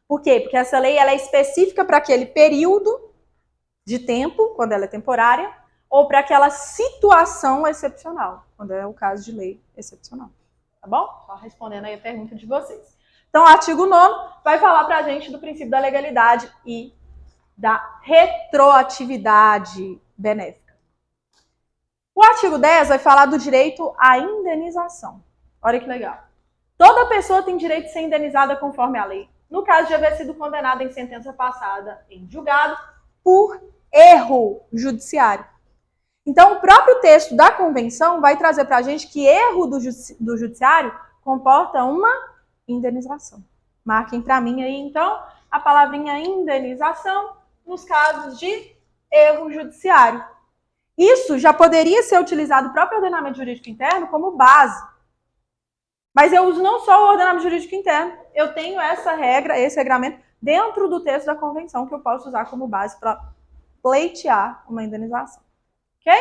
Por quê? Porque essa lei ela é específica para aquele período de tempo, quando ela é temporária, ou para aquela situação excepcional, quando é o caso de lei excepcional. Tá bom? Só respondendo aí a pergunta de vocês. Então, o artigo 9º vai falar para a gente do princípio da legalidade e da retroatividade benéfica. O artigo 10 vai falar do direito à indenização. Olha que legal. Toda pessoa tem direito de ser indenizada conforme a lei, no caso de haver sido condenada em sentença passada em julgado por erro judiciário. Então, o próprio texto da convenção vai trazer para a gente que erro do judiciário comporta uma indenização. Marquem para mim aí, então, a palavrinha indenização nos casos de erro judiciário. Isso já poderia ser utilizado no próprio ordenamento jurídico interno como base. Mas eu uso não só o ordenamento jurídico interno, eu tenho essa regra, esse regramento, dentro do texto da convenção que eu posso usar como base para pleitear uma indenização. Ok?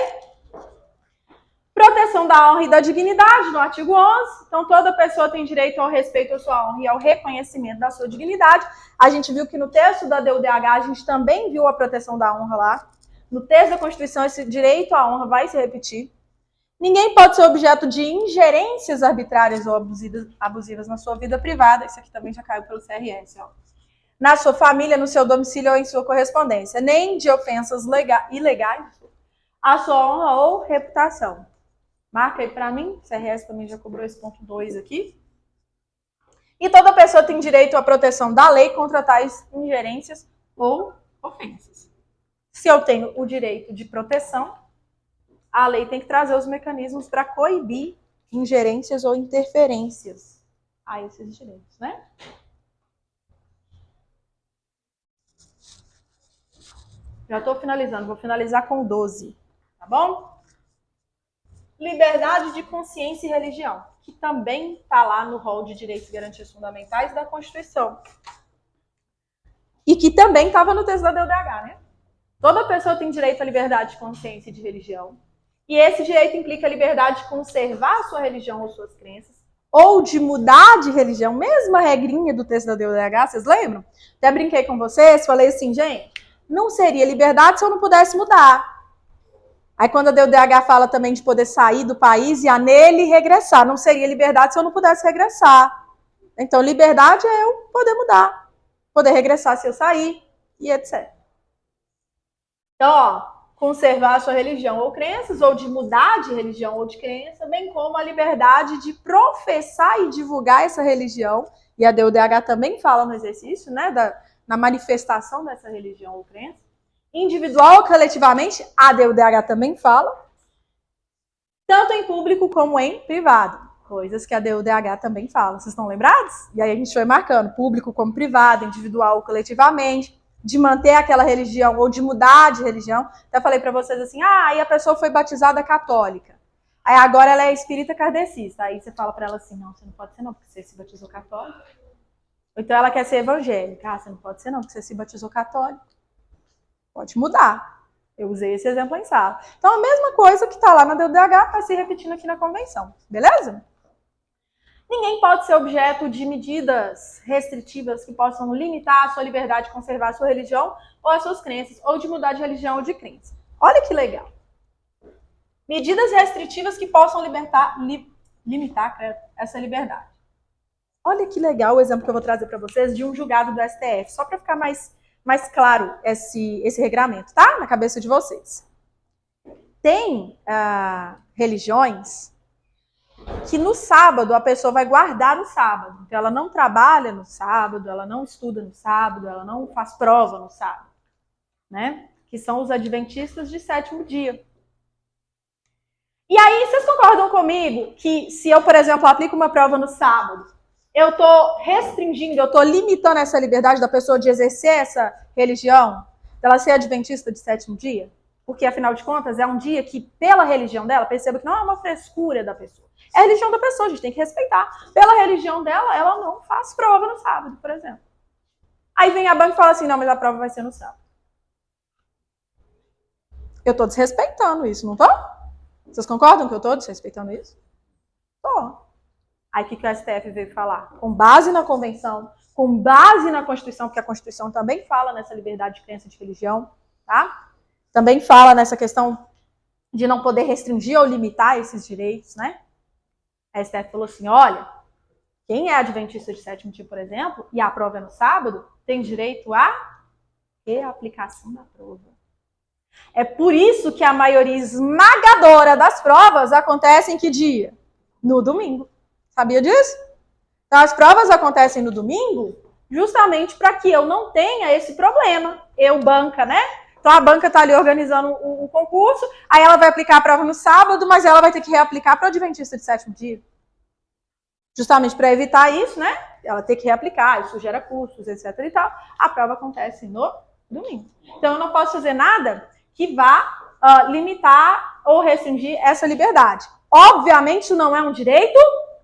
Proteção da honra e da dignidade, no artigo 11. Então, toda pessoa tem direito ao respeito à sua honra e ao reconhecimento da sua dignidade. A gente viu que no texto da DUDH, a gente também viu a proteção da honra lá. No texto da Constituição, esse direito à honra vai se repetir. Ninguém pode ser objeto de ingerências arbitrárias ou abusivas na sua vida privada. Isso aqui também já caiu pelo CRS. Ó. Na sua família, no seu domicílio ou em sua correspondência. Nem de ofensas ilegais à sua honra ou reputação. Marca aí para mim. O CRS também já cobrou esse ponto 2 aqui. E toda pessoa tem direito à proteção da lei contra tais ingerências ou ofensas. Se eu tenho o direito de proteção, a lei tem que trazer os mecanismos para coibir ingerências ou interferências a esses direitos, né? Já estou finalizando, vou finalizar com o 12, tá bom? Liberdade de consciência e religião, que também está lá no rol de direitos e garantias fundamentais da Constituição. E que também estava no texto da DUDH, né? Toda pessoa tem direito à liberdade de consciência e de religião. E esse direito implica a liberdade de conservar a sua religião ou suas crenças, ou de mudar de religião, mesma regrinha do texto da DUDH, vocês lembram? Até brinquei com vocês, falei assim, gente, não seria liberdade se eu não pudesse mudar. Aí quando a DUDH fala também de poder sair do país e a nele regressar, não seria liberdade se eu não pudesse regressar. Então, liberdade é eu poder mudar, poder regressar se eu sair e etc. Então, ó, conservar a sua religião ou crenças, ou de mudar de religião ou de crença, bem como a liberdade de professar e divulgar essa religião, e a DUDH também fala no exercício, né, na manifestação dessa religião ou crença, individual ou coletivamente, a DUDH também fala, tanto em público como em privado, coisas que a DUDH também fala. Vocês estão lembrados? E aí a gente foi marcando, público como privado, individual ou coletivamente, de manter aquela religião ou de mudar de religião. Até falei para vocês assim, aí a pessoa foi batizada católica. Aí agora ela é espírita kardecista. Aí você fala para ela assim, não, você não pode ser não, porque você se batizou católico. Ou então ela quer ser evangélica. Você não pode ser não, porque você se batizou católico. Pode mudar. Eu usei esse exemplo em sala. Então a mesma coisa que está lá na DUDH está se repetindo aqui na convenção. Beleza? Ninguém pode ser objeto de medidas restritivas que possam limitar a sua liberdade de conservar a sua religião ou as suas crenças, ou de mudar de religião ou de crença. Olha que legal. Medidas restritivas que possam limitar essa liberdade. Olha que legal o exemplo que eu vou trazer para vocês de um julgado do STF, só para ficar mais claro esse regramento, tá? Na cabeça de vocês. Tem religiões que no sábado a pessoa vai guardar o sábado. Então ela não trabalha no sábado, ela não estuda no sábado, ela não faz prova no sábado, né? Que são os adventistas de sétimo dia. E aí, vocês concordam comigo que se eu, por exemplo, aplico uma prova no sábado, eu estou restringindo, eu estou limitando essa liberdade da pessoa de exercer essa religião, dela ser adventista de sétimo dia? Porque, afinal de contas, é um dia que, pela religião dela, perceba que não é uma frescura da pessoa. É a religião da pessoa, a gente tem que respeitar. Pela religião dela, ela não faz prova no sábado, por exemplo. Aí vem a banca e fala assim, não, mas a prova vai ser no sábado. Eu estou desrespeitando isso, não estou? Vocês concordam que eu estou desrespeitando isso? Estou. Aí o que o STF veio falar? Com base na convenção, com base na Constituição, porque a Constituição também fala nessa liberdade de crença e de religião, tá? Também fala nessa questão de não poder restringir ou limitar esses direitos, né? A STF falou assim, olha, Quem é adventista de sétimo dia, por exemplo, e a prova é no sábado, tem direito à reaplicação da prova. É por isso que a maioria esmagadora das provas acontece em que dia? No domingo. Sabia disso? Então, as provas acontecem no domingo justamente para que eu não tenha esse problema. Eu, banca, né? Então, a banca está ali organizando o concurso, aí ela vai aplicar a prova no sábado, mas ela vai ter que reaplicar para o adventista de sétimo dia. Justamente para evitar isso, né? Ela ter que reaplicar, isso gera custos, etc. e tal. A prova acontece no domingo. Então, eu não posso fazer nada que vá limitar ou restringir essa liberdade. Obviamente, isso não é um direito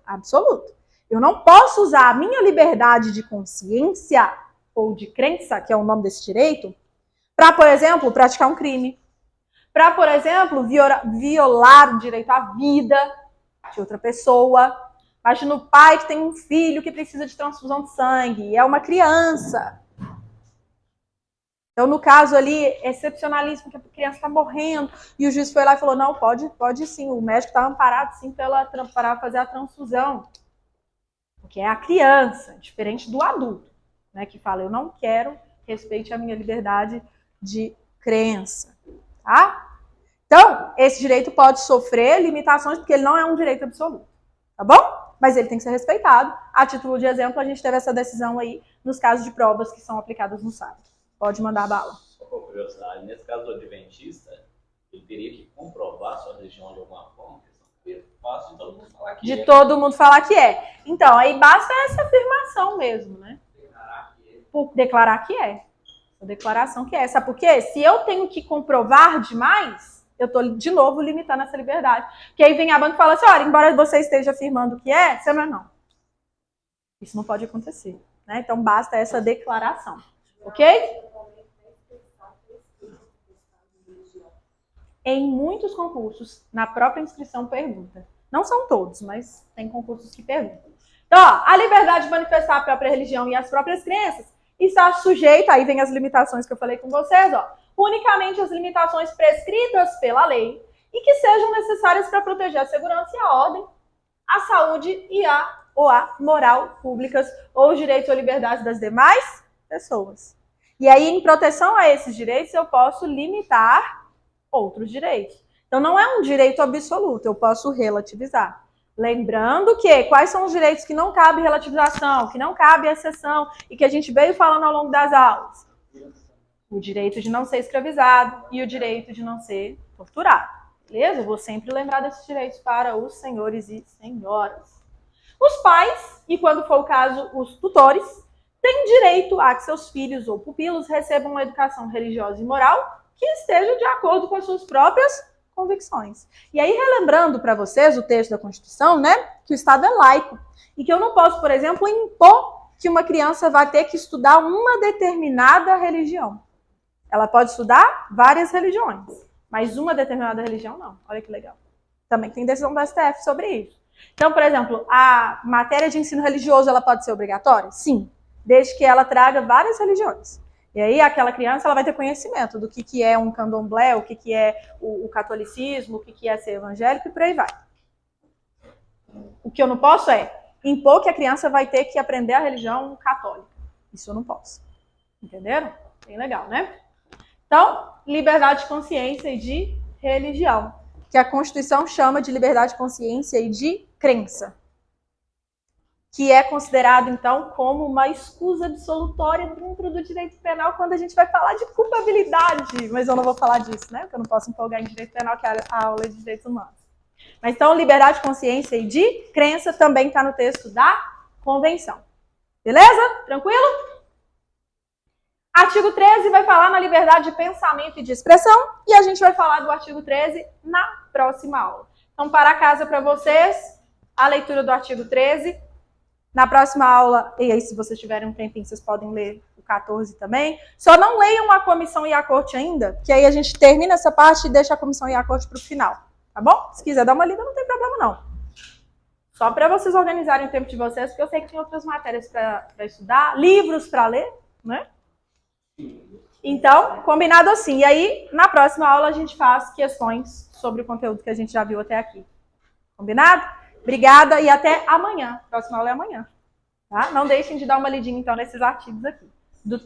absoluto. Eu não posso usar a minha liberdade de consciência ou de crença, que é o nome desse direito, para, por exemplo, praticar um crime. Para, por exemplo, violar o direito à vida de outra pessoa. Imagina o pai que tem um filho que precisa de transfusão de sangue. É uma criança. Então, no caso ali, excepcionalíssimo, que a criança está morrendo. E o juiz foi lá e falou, não, pode sim. O médico está amparado sim para fazer a transfusão. Porque é a criança, diferente do adulto, né, que fala, eu não quero, respeite a minha liberdade de crença. Tá? Então, esse direito pode sofrer limitações, porque ele não é um direito absoluto. Tá bom? Mas ele tem que ser respeitado. A título de exemplo, a gente teve essa decisão aí nos casos de provas que são aplicadas no sábado. Pode mandar bala. Por curiosidade, nesse caso do adventista, ele teria que comprovar sua religião de alguma forma? É fácil de todo mundo falar que de todo mundo falar que é. Então, aí basta essa afirmação mesmo, né? Declarar que é. A declaração que é. Sabe por quê? Se eu tenho que comprovar demais, eu estou, de novo, limitando essa liberdade. Porque aí vem a banca e fala assim, olha, embora você esteja afirmando que é, você não é não. Isso não pode acontecer. Né? Então, basta essa declaração. Ok? Em muitos concursos, na própria inscrição pergunta. Não são todos, mas tem concursos que perguntam. Então, ó, a liberdade de manifestar a própria religião e as próprias crenças está sujeita, aí vem as limitações que eu falei com vocês, ó, unicamente as limitações prescritas pela lei e que sejam necessárias para proteger a segurança e a ordem, a saúde e a moral públicas ou os direitos ou liberdades das demais pessoas. E aí, em proteção a esses direitos, eu posso limitar outros direitos. Então, não é um direito absoluto, eu posso relativizar. Lembrando que quais são os direitos que não cabe relativização, que não cabe exceção, e que a gente veio falando ao longo das aulas. O direito de não ser escravizado e o direito de não ser torturado. Beleza? Eu vou sempre lembrar desses direitos para os senhores e senhoras. Os pais, e quando for o caso, os tutores, têm direito a que seus filhos ou pupilos recebam uma educação religiosa e moral que esteja de acordo com as suas próprias convicções. E aí, relembrando para vocês o texto da Constituição, né, que o Estado é laico e que eu não posso, por exemplo, impor que uma criança vai ter que estudar uma determinada religião. Ela pode estudar várias religiões, mas uma determinada religião não. Olha que legal. Também tem decisão do STF sobre isso. Então, por exemplo, a matéria de ensino religioso, ela pode ser obrigatória? Sim, desde que ela traga várias religiões. E aí aquela criança ela vai ter conhecimento do que é um candomblé, o que é o catolicismo, o que é ser evangélico e por aí vai. O que eu não posso é impor que a criança vai ter que aprender a religião católica. Isso eu não posso. Entenderam? Bem legal, né? Então, liberdade de consciência e de religião, que a Constituição chama de liberdade de consciência e de crença, que é considerado, então, como uma escusa absolutória dentro do direito penal quando a gente vai falar de culpabilidade. Mas eu não vou falar disso, né? Porque eu não posso empolgar em direito penal, que é a aula de direitos humanos. Mas, então, liberdade de consciência e de crença também está no texto da Convenção. Beleza? Tranquilo? Artigo 13 vai falar na liberdade de pensamento e de expressão, e a gente vai falar do artigo 13 na próxima aula. Então, para casa para vocês, a leitura do artigo 13. Na próxima aula, e aí se vocês tiverem um tempinho, vocês podem ler o 14 também. Só não leiam a comissão e a corte ainda, que aí a gente termina essa parte e deixa a comissão e a corte para o final. Tá bom? Se quiser dar uma lida, não tem problema não. Só para vocês organizarem o tempo de vocês, porque eu sei que tem outras matérias para estudar, livros para ler, né? Então, combinado assim. E aí, na próxima aula, a gente faz questões sobre o conteúdo que a gente já viu até aqui. Combinado? Obrigada e até amanhã. Próxima aula é amanhã. Tá? Não deixem de dar uma lidinha, então, nesses artigos aqui. Do